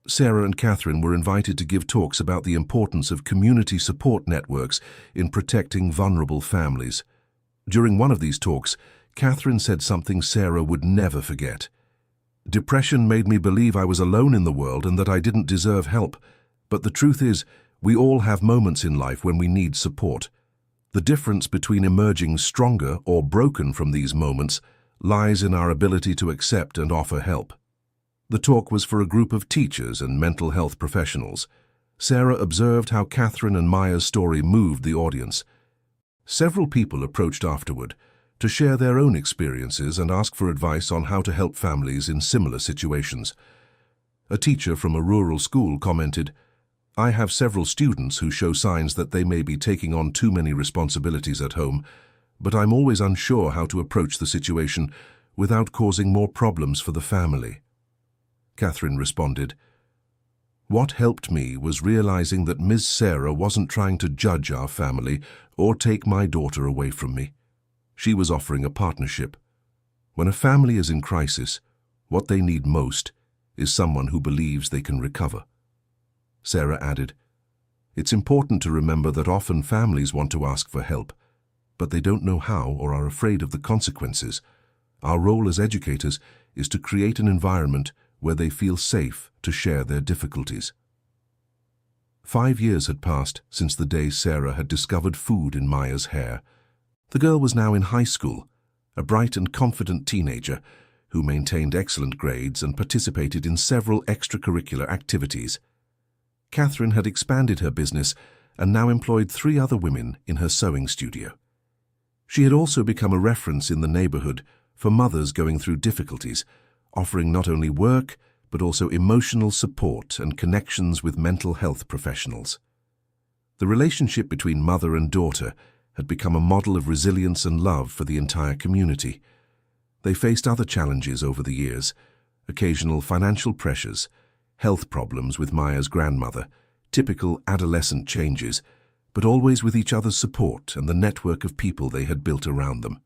A: Sarah and Catherine were invited to give talks about the importance of community support networks in protecting vulnerable families. During one of these talks, Catherine said something Sarah would never forget. "Depression made me believe I was alone in the world and that I didn't deserve help. But the truth is, we all have moments in life when we need support. The difference between emerging stronger or broken from these moments lies in our ability to accept and offer help." The talk was for a group of teachers and mental health professionals. Sarah observed how Catherine and Maya's story moved the audience. Several people approached afterward to share their own experiences and ask for advice on how to help families in similar situations. A teacher from a rural school commented, "I have several students who show signs that they may be taking on too many responsibilities at home, but I'm always unsure how to approach the situation without causing more problems for the family." Catherine responded, "What helped me was realizing that Ms. Sarah wasn't trying to judge our family or take my daughter away from me. She was offering a partnership. When a family is in crisis, what they need most is someone who believes they can recover." Sarah added, "It's important to remember that often families want to ask for help, but they don't know how or are afraid of the consequences. Our role as educators is to create an environment where they feel safe to share their difficulties." 5 years had passed since the day Sarah had discovered food in Maya's hair. The girl was now in high school, a bright and confident teenager who maintained excellent grades and participated in several extracurricular activities. Catherine had expanded her business and now employed 3 other women in her sewing studio. She had also become a reference in the neighborhood for mothers going through difficulties, offering not only work but also emotional support and connections with mental health professionals. The relationship between mother and daughter had become a model of resilience and love for the entire community. They faced other challenges over the years, occasional financial pressures, health problems with Maya's grandmother, typical adolescent changes, but always with each other's support and the network of people they had built around them.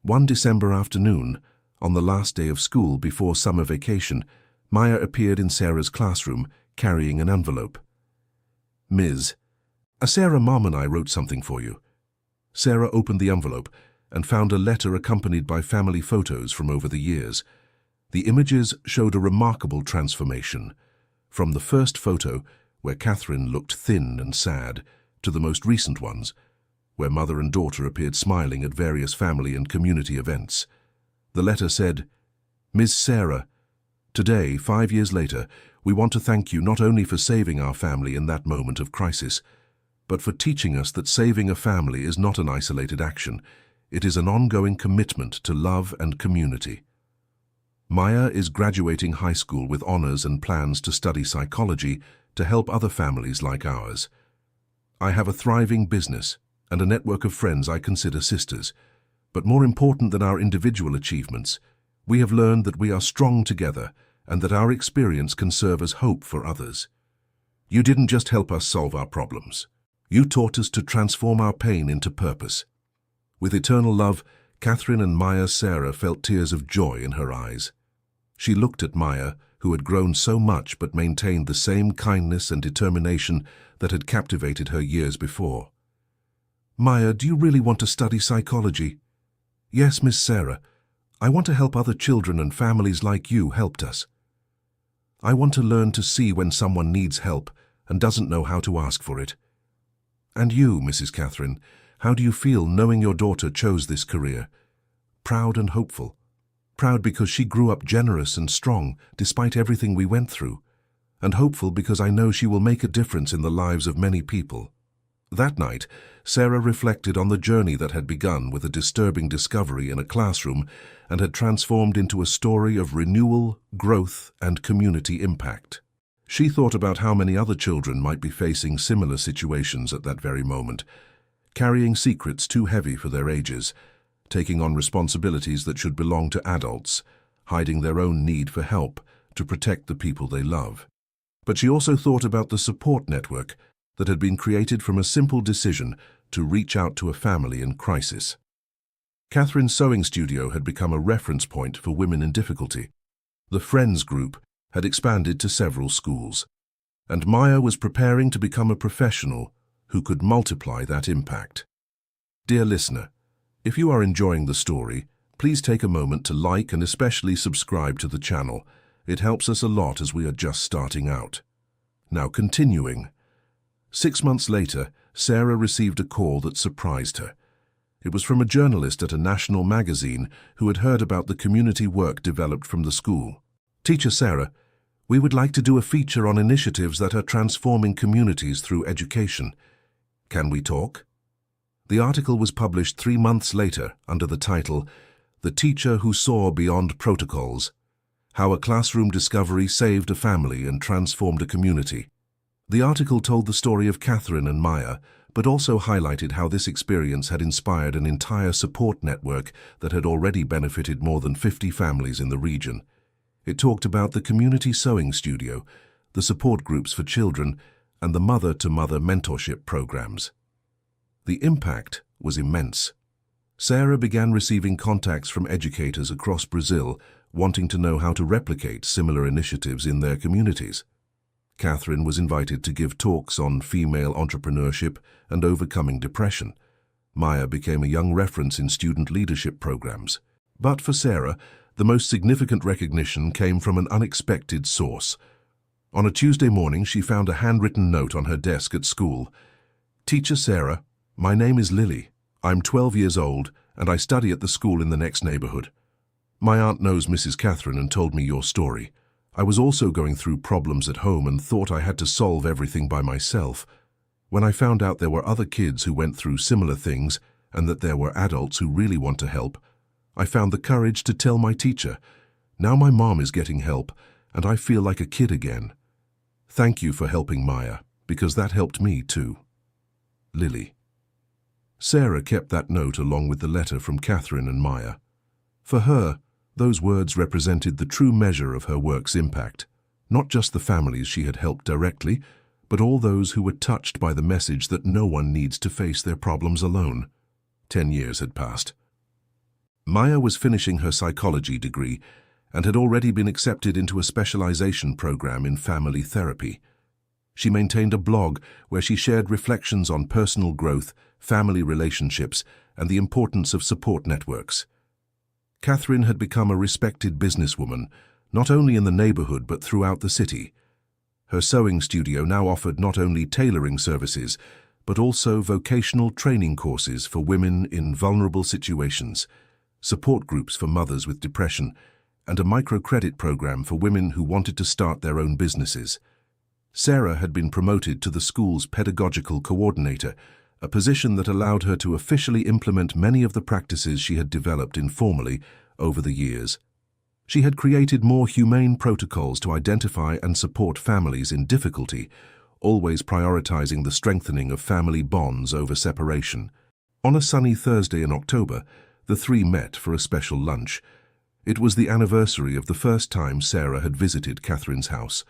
A: One December afternoon, on the last day of school before summer vacation, Maya appeared in Sarah's classroom carrying an envelope. "Ms. Sarah, Mom and I wrote something for you." Sarah opened the envelope and found a letter accompanied by family photos from over the years. The images showed a remarkable transformation, from the first photo, where Catherine looked thin and sad, to the most recent ones, where mother and daughter appeared smiling at various family and community events. The letter said, "Ms. Sarah, today, 5 years later, we want to thank you not only for saving our family in that moment of crisis, but for teaching us that saving a family is not an isolated action. It is an ongoing commitment to love and community. Maya is graduating high school with honors and plans to study psychology, to help other families like ours. I have a thriving business and a network of friends I consider sisters. But more important than our individual achievements, we have learned that we are strong together and that our experience can serve as hope for others. You didn't just help us solve our problems. You taught us to transform our pain into purpose. With eternal love, Catherine and Maya Sarah felt tears of joy in her eyes. She looked at Maya, who had grown so much but maintained the same kindness and determination that had captivated her years before. Maya, do you really want to study psychology? Yes, Miss Sarah. I want to help other children and families like you helped us. I want to learn to see when someone needs help and doesn't know how to ask for it. And you, Mrs. Catherine, how do you feel knowing your daughter chose this career? Proud and hopeful. Proud because she grew up generous and strong despite everything we went through, and hopeful because I know she will make a difference in the lives of many people. That night, Sarah reflected on the journey that had begun with a disturbing discovery in a classroom and had transformed into a story of renewal, growth, and community impact. She thought about how many other children might be facing similar situations at that very moment, carrying secrets too heavy for their ages, taking on responsibilities that should belong to adults, hiding their own need for help to protect the people they love. But she also thought about the support network that had been created from a simple decision to reach out to a family in crisis. Catherine's sewing studio had become a reference point for women in difficulty. The Friends group had expanded to several schools, and Maya was preparing to become a professional who could multiply that impact. Dear listener, if you are enjoying the story, please take a moment to like and especially subscribe to the channel. It helps us a lot as we are just starting out. Now continuing. 6 months later, Sarah received a call that surprised her. It was from a journalist at a national magazine who had heard about the community work developed from the school. Teacher Sarah, we would like to do a feature on initiatives that are transforming communities through education. Can we talk? The article was published 3 months later under the title, The Teacher Who Saw Beyond Protocols: How a Classroom Discovery Saved a Family and Transformed a Community. The article told the story of Catherine and Maya, but also highlighted how this experience had inspired an entire support network that had already benefited more than 50 families in the region. It talked about the community sewing studio, the support groups for children, and the mother-to-mother mentorship programs. The impact was immense. Sarah began receiving contacts from educators across Brazil wanting to know how to replicate similar initiatives in their communities. Catherine was invited to give talks on female entrepreneurship and overcoming depression. Maya became a young reference in student leadership programs. But for Sarah, the most significant recognition came from an unexpected source. On a Tuesday morning, she found a handwritten note on her desk at school. Teacher Sarah, my name is Lily. I'm 12 years old, and I study at the school in the next neighborhood. My aunt knows Mrs. Catherine and told me your story. I was also going through problems at home and thought I had to solve everything by myself. When I found out there were other kids who went through similar things and that there were adults who really want to help, I found the courage to tell my teacher. Now my mom is getting help, and I feel like a kid again. Thank you for helping Maya, because that helped me too. Lily. Sarah kept that note along with the letter from Catherine and Maya. For her, those words represented the true measure of her work's impact, not just the families she had helped directly, but all those who were touched by the message that no one needs to face their problems alone. 10 years had passed. Maya was finishing her psychology degree and had already been accepted into a specialization program in family therapy. She maintained a blog where she shared reflections on personal growth, family relationships, and the importance of support networks. Catherine had become a respected businesswoman, not only in the neighborhood but throughout the city. Her sewing studio now offered not only tailoring services, but also vocational training courses for women in vulnerable situations, support groups for mothers with depression, and a microcredit program for women who wanted to start their own businesses. Sarah had been promoted to the school's pedagogical coordinator, a position that allowed her to officially implement many of the practices she had developed informally over the years. She had created more humane protocols to identify and support families in difficulty, always prioritizing the strengthening of family bonds over separation. On a sunny Thursday in October, the three met for a special lunch. It was the anniversary of the first time Sarah had visited Catherine's house,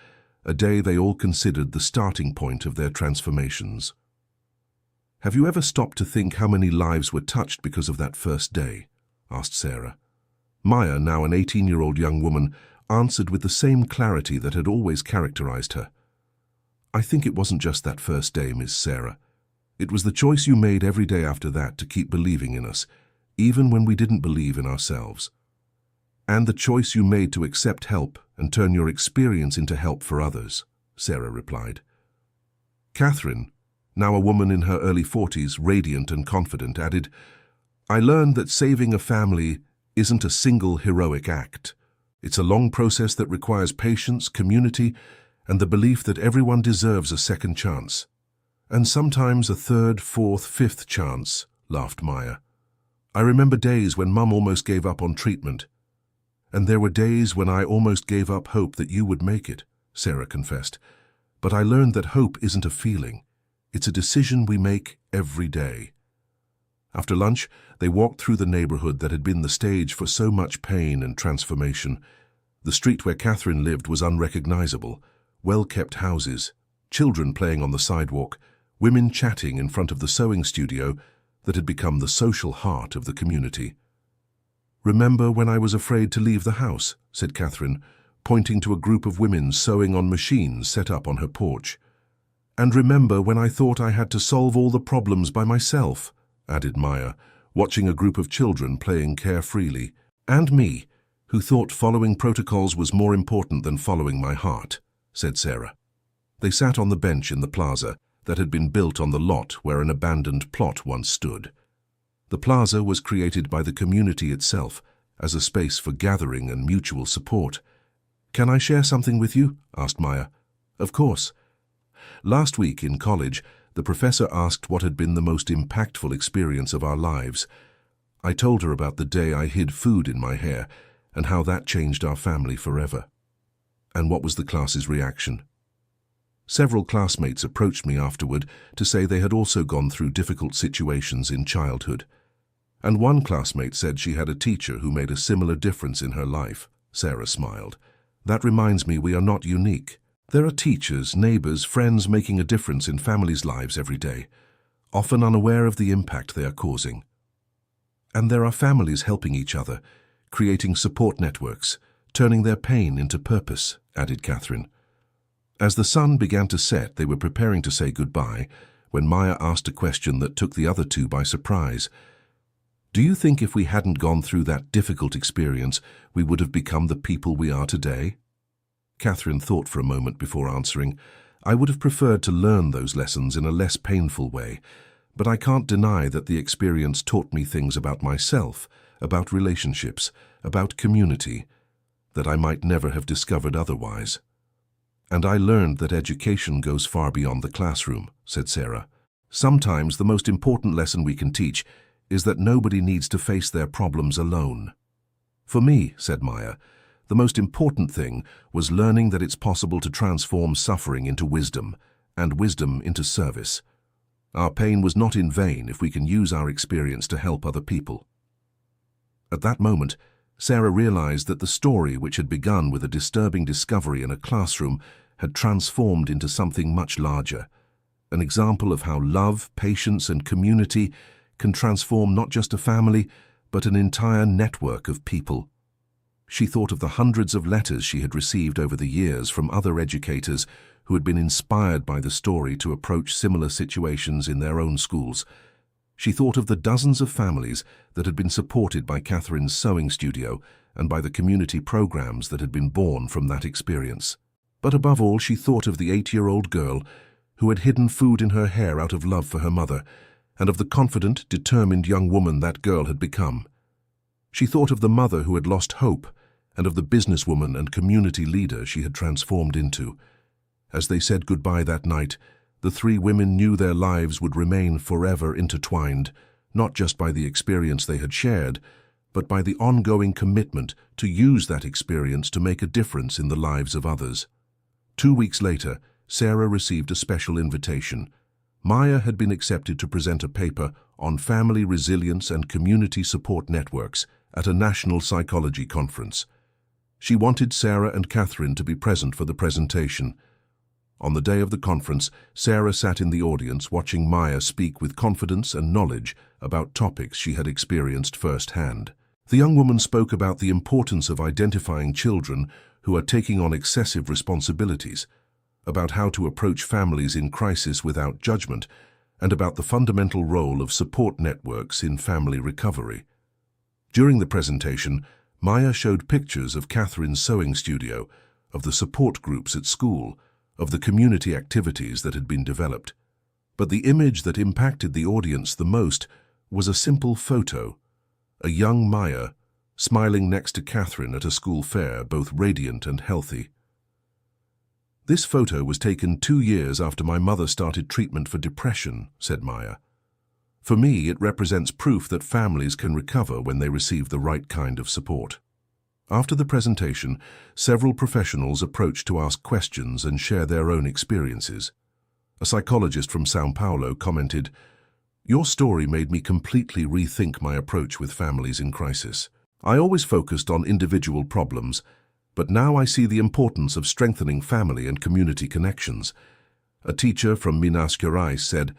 A: a day they all considered the starting point of their transformations. "Have you ever stopped to think how many lives were touched because of that first day?" asked Sarah. Maya, now an 18-year-old young woman, answered with the same clarity that had always characterized her. "I think it wasn't just that first day, Miss Sarah. It was the choice you made every day after that to keep believing in us, even when we didn't believe in ourselves. And the choice you made to accept help and turn your experience into help for others," Sarah replied. Catherine, now a woman in her early 40s, radiant and confident, added, "I learned that saving a family isn't a single heroic act. It's a long process that requires patience, community, and the belief that everyone deserves a second chance. And sometimes a third, fourth, fifth chance," laughed Maya. "I remember days when Mum almost gave up on treatment. And there were days when I almost gave up hope that you would make it," Sarah confessed. "But I learned that hope isn't a feeling. It's a decision we make every day." After lunch, they walked through the neighborhood that had been the stage for so much pain and transformation. The street where Catherine lived was unrecognizable. Well-kept houses, children playing on the sidewalk, women chatting in front of the sewing studio that had become the social heart of the community. "Remember when I was afraid to leave the house?" said Catherine, pointing to a group of women sewing on machines set up on her porch. "And remember when I thought I had to solve all the problems by myself?" added Maya, watching a group of children playing carefreely. "And me, who thought following protocols was more important than following my heart," said Sarah. They sat on the bench in the plaza that had been built on the lot where an abandoned plot once stood. The plaza was created by the community itself as a space for gathering and mutual support. "Can I share something with you?" asked Maya. "Of course." "Last week in college, the professor asked what had been the most impactful experience of our lives. I told her about the day I hid food in my hair and how that changed our family forever." "And what was the class's reaction?" "Several classmates approached me afterward to say they had also gone through difficult situations in childhood. And one classmate said she had a teacher who made a similar difference in her life," Sarah smiled. "That reminds me we are not unique. There are teachers, neighbors, friends making a difference in families' lives every day, often unaware of the impact they are causing. And there are families helping each other, creating support networks, turning their pain into purpose," added Catherine. As the sun began to set, they were preparing to say goodbye when Maya asked a question that took the other two by surprise. "Do you think if we hadn't gone through that difficult experience, we would have become the people we are today?" Catherine thought for a moment before answering. "I would have preferred to learn those lessons in a less painful way, but I can't deny that the experience taught me things about myself, about relationships, about community, that I might never have discovered otherwise. And I learned that education goes far beyond the classroom," said Sarah. "Sometimes the most important lesson we can teach is that nobody needs to face their problems alone." "For me," said Maya, "the most important thing was learning that it's possible to transform suffering into wisdom, and wisdom into service. Our pain was not in vain if we can use our experience to help other people." At that moment, Sarah realized that the story, which had begun with a disturbing discovery in a classroom, had transformed into something much larger, an example of how love, patience, and community can transform not just a family, but an entire network of people. She thought of the hundreds of letters she had received over the years from other educators who had been inspired by the story to approach similar situations in their own schools. She thought of the dozens of families that had been supported by Catherine's sewing studio and by the community programs that had been born from that experience. But above all, she thought of the 8-year-old girl who had hidden food in her hair out of love for her mother, and of the confident, determined young woman that girl had become. She thought of the mother who had lost hope, and of the businesswoman and community leader she had transformed into. As they said goodbye that night, the three women knew their lives would remain forever intertwined, not just by the experience they had shared, but by the ongoing commitment to use that experience to make a difference in the lives of others. 2 weeks later, Sarah received a special invitation. Maya had been accepted to present a paper on family resilience and community support networks at a national psychology conference. She wanted Sarah and Catherine to be present for the presentation. On the day of the conference, Sarah sat in the audience watching Maya speak with confidence and knowledge about topics she had experienced firsthand. The young woman spoke about the importance of identifying children who are taking on excessive responsibilities, about how to approach families in crisis without judgment, and about the fundamental role of support networks in family recovery. During the presentation, Maya showed pictures of Catherine's sewing studio, of the support groups at school, of the community activities that had been developed. But the image that impacted the audience the most was a simple photo, a young Maya smiling next to Catherine at a school fair, both radiant and healthy. "This photo was taken 2 years after my mother started treatment for depression," said Maya. "For me, it represents proof that families can recover when they receive the right kind of support." After the presentation, several professionals approached to ask questions and share their own experiences. A psychologist from São Paulo commented, "Your story made me completely rethink my approach with families in crisis. I always focused on individual problems, but now I see the importance of strengthening family and community connections." A teacher from Minas Gerais said,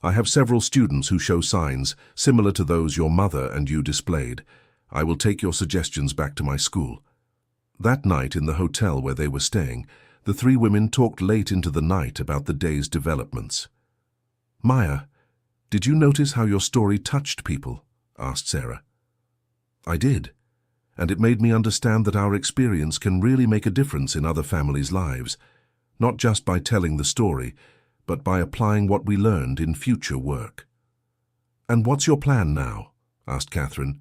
A: "I have several students who show signs similar to those your mother and you displayed. I will take your suggestions back to my school." That night in the hotel where they were staying, the 3 women talked late into the night about the day's developments. "Maya, did you notice how your story touched people?" asked Sarah. "I did, and it made me understand that our experience can really make a difference in other families' lives, not just by telling the story, but by applying what we learned in future work." "And what's your plan now?" asked Catherine.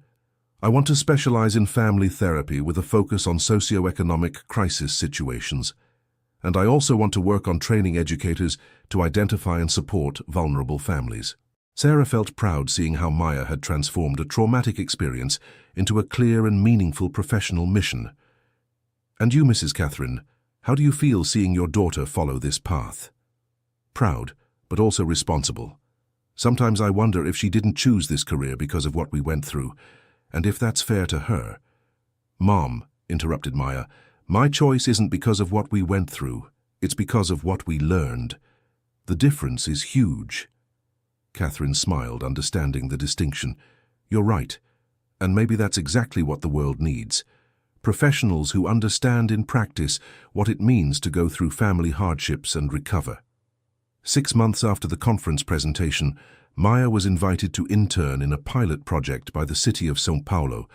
A: "I want to specialize in family therapy with a focus on socio-economic crisis situations, and I also want to work on training educators to identify and support vulnerable families." Sarah felt proud seeing how Maya had transformed a traumatic experience into a clear and meaningful professional mission. "And you, Mrs. Catherine, how do you feel seeing your daughter follow this path?" "Proud, but also responsible. Sometimes I wonder if she didn't choose this career because of what we went through, and if that's fair to her." "Mom," interrupted Maya, "my choice isn't because of what we went through. It's because of what we learned. The difference is huge." Catherine smiled, understanding the distinction. "You're right, and maybe that's exactly what the world needs. Professionals who understand in practice what it means to go through family hardships and recover." 6 months after the conference presentation, Maya was invited to intern in a pilot project by the city of São Paulo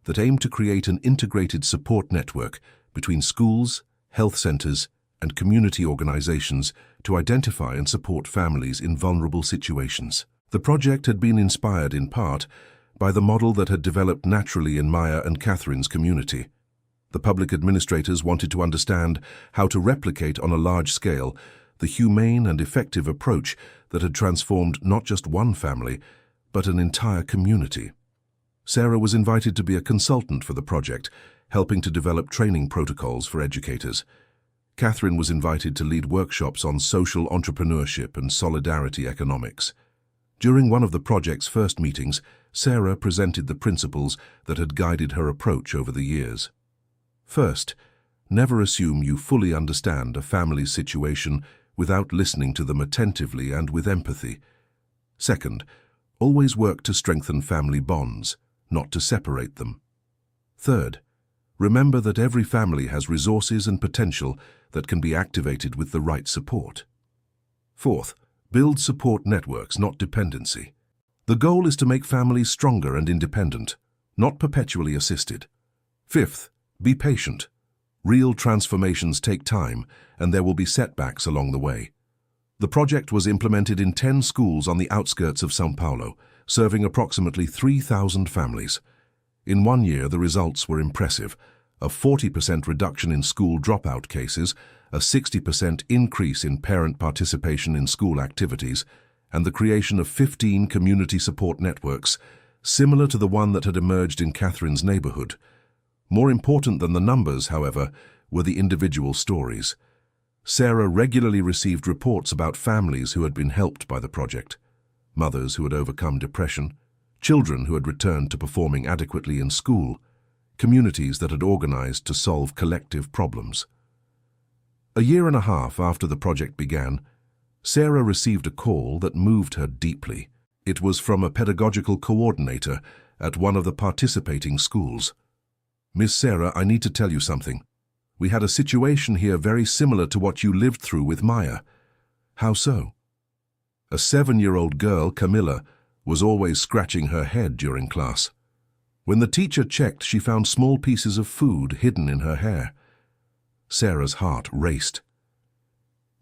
A: that aimed to create an integrated support network between schools, health centers, and community organizations to identify and support families in vulnerable situations. The project had been inspired in part by the model that had developed naturally in Maya and Catherine's community. The public administrators wanted to understand how to replicate on a large scale the humane and effective approach that had transformed not just one family, but an entire community. Sarah was invited to be a consultant for the project, helping to develop training protocols for educators. Catherine was invited to lead workshops on social entrepreneurship and solidarity economics. During one of the project's first meetings, Sarah presented the principles that had guided her approach over the years. First, never assume you fully understand a family's situation without listening to them attentively and with empathy. Second, always work to strengthen family bonds, not to separate them. Third, remember that every family has resources and potential that can be activated with the right support. Fourth, build support networks, not dependency. The goal is to make families stronger and independent, not perpetually assisted. Fifth, be patient. Real transformations take time, and there will be setbacks along the way. The project was implemented in 10 schools on the outskirts of São Paulo, serving approximately 3,000 families. In 1 year, the results were impressive. A 40% reduction in school dropout cases, a 60% increase in parent participation in school activities, and the creation of 15 community support networks, similar to the one that had emerged in Catherine's neighborhood. More important than the numbers, however, were the individual stories. Sarah regularly received reports about families who had been helped by the project, mothers who had overcome depression, children who had returned to performing adequately in school, communities that had organized to solve collective problems. A year and a half after the project began, Sarah received a call that moved her deeply. It was from a pedagogical coordinator at one of the participating schools. "Miss Sarah, I need to tell you something. We had a situation here very similar to what you lived through with Maya." "How so?" "A 7-year-old girl, Camilla, was always scratching her head during class. When the teacher checked, she found small pieces of food hidden in her hair." Sarah's heart raced.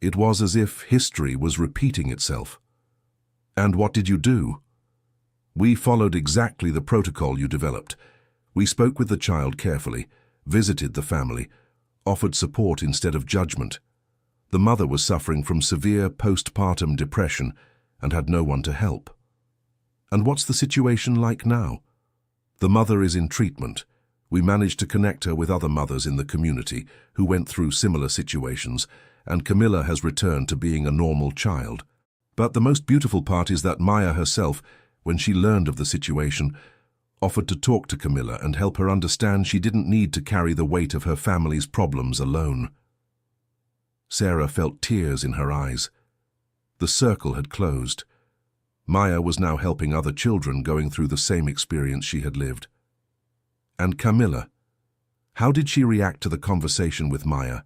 A: It was as if history was repeating itself. "And what did you do?" "We followed exactly the protocol you developed. We spoke with the child carefully, visited the family, offered support instead of judgment. The mother was suffering from severe postpartum depression and had no one to help." "And what's the situation like now?" "The mother is in treatment. We managed to connect her with other mothers in the community who went through similar situations, and Camilla has returned to being a normal child. But the most beautiful part is that Maya herself, when she learned of the situation, offered to talk to Camilla and help her understand she didn't need to carry the weight of her family's problems alone." Sarah felt tears in her eyes. The circle had closed. Maya was now helping other children going through the same experience she had lived. And Camilla, how did she react to the conversation with Maya?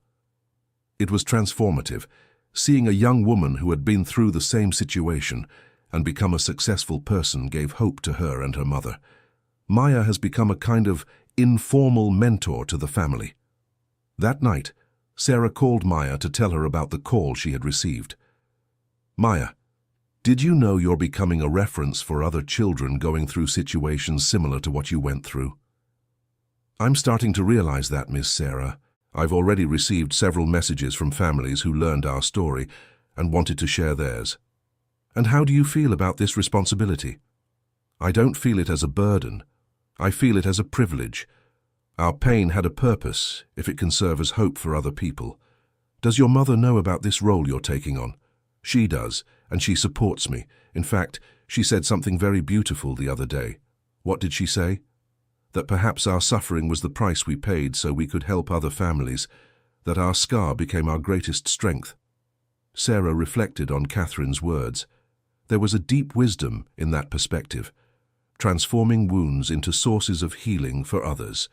A: It was transformative, seeing a young woman who had been through the same situation and become a successful person gave hope to her and her mother. Maya has become a kind of informal mentor to the family. That night, Sarah called Maya to tell her about the call she had received. "Maya, did you know you're becoming a reference for other children going through situations similar to what you went through?" "I'm starting to realize that, Miss Sarah. I've already received several messages from families who learned our story and wanted to share theirs." "And how do you feel about this responsibility?" "I don't feel it as a burden. I feel it as a privilege. Our pain had a purpose if it can serve as hope for other people. Does your mother know about this role you're taking on?" "She does, and she supports me. In fact, she said something very beautiful the other day." "What did she say?" "That perhaps our suffering was the price we paid so we could help other families, that our scar became our greatest strength." Sarah reflected on Catherine's words. There was a deep wisdom in that perspective, transforming wounds into sources of healing for others.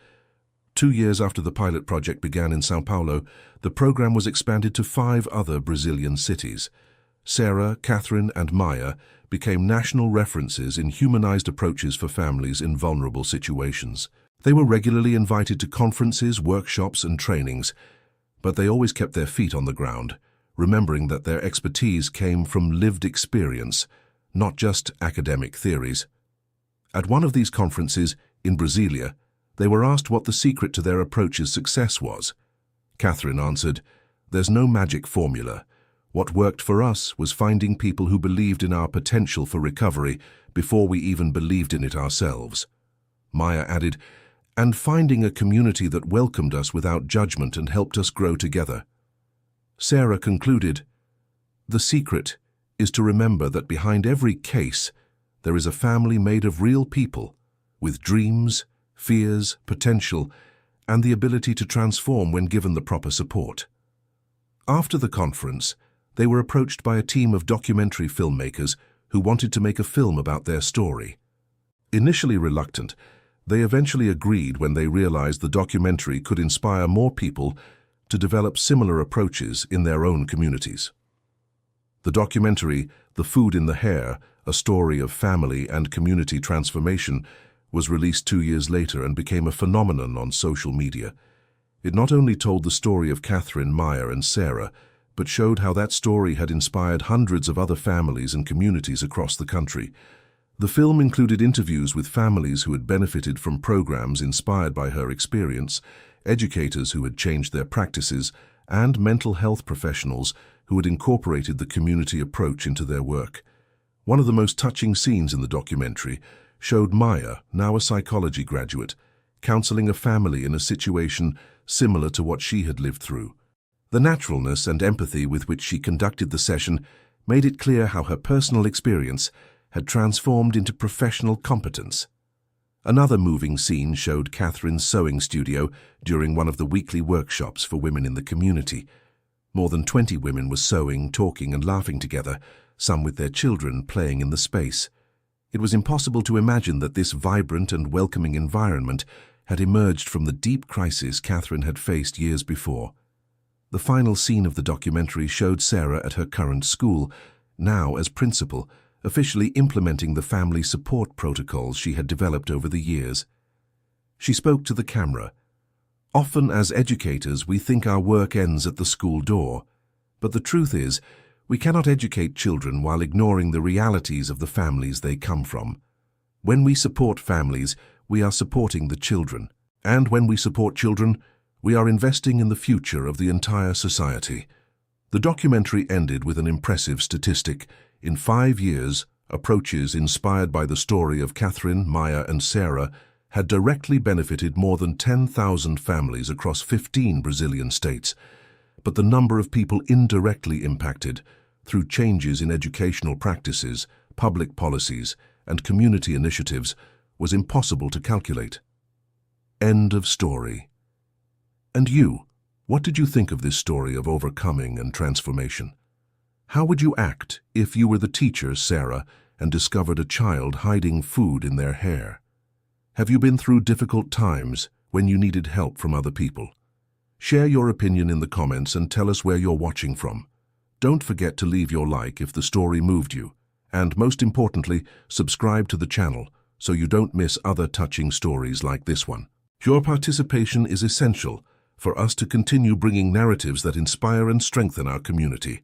A: 2 years after the pilot project began in São Paulo, the program was expanded to 5 other Brazilian cities. Sarah, Catherine, and Maya became national references in humanized approaches for families in vulnerable situations. They were regularly invited to conferences, workshops, and trainings, but they always kept their feet on the ground, remembering that their expertise came from lived experience, not just academic theories. At one of these conferences, in Brasilia, they were asked what the secret to their approach's success was. Catherine answered, "There's no magic formula. What worked for us was finding people who believed in our potential for recovery before we even believed in it ourselves." Maya added, "And finding a community that welcomed us without judgment and helped us grow together." Sarah concluded, "The secret is to remember that behind every case, there is a family made of real people, with dreams, fears, potential, and the ability to transform when given the proper support." After the conference, they were approached by a team of documentary filmmakers who wanted to make a film about their story. Initially reluctant, they eventually agreed when they realized the documentary could inspire more people to develop similar approaches in their own communities. The documentary, The Food in the Hair, a story of family and community transformation, was released 2 years later and became a phenomenon on social media. It not only told the story of Catherine, Maya, and Sarah, but showed how that story had inspired hundreds of other families and communities across the country. The film included interviews with families who had benefited from programs inspired by her experience, educators who had changed their practices, and mental health professionals who had incorporated the community approach into their work. One of the most touching scenes in the documentary showed Maya, now a psychology graduate, counseling a family in a situation similar to what she had lived through. The naturalness and empathy with which she conducted the session made it clear how her personal experience had transformed into professional competence. Another moving scene showed Catherine's sewing studio during one of the weekly workshops for women in the community. More than 20 women were sewing, talking and laughing together, some with their children playing in the space. It was impossible to imagine that this vibrant and welcoming environment had emerged from the deep crisis Catherine had faced years before. The final scene of the documentary showed Sarah at her current school, now as principal, officially implementing the family support protocols she had developed over the years. She spoke to the camera. "Often as educators, we think our work ends at the school door. But the truth is, we cannot educate children while ignoring the realities of the families they come from. When we support families, we are supporting the children. And when we support children, we are investing in the future of the entire society." The documentary ended with an impressive statistic. In 5 years, approaches inspired by the story of Catherine, Maya and Sarah had directly benefited more than 10,000 families across 15 Brazilian states. But the number of people indirectly impacted, through changes in educational practices, public policies, and community initiatives, was impossible to calculate. End of story. And you, what did you think of this story of overcoming and transformation? How would you act if you were the teacher, Sarah, and discovered a child hiding food in their hair? Have you been through difficult times when you needed help from other people? Share your opinion in the comments and tell us where you're watching from. Don't forget to leave your like if the story moved you. And most importantly, subscribe to the channel so you don't miss other touching stories like this one. Your participation is essential for us to continue bringing narratives that inspire and strengthen our community.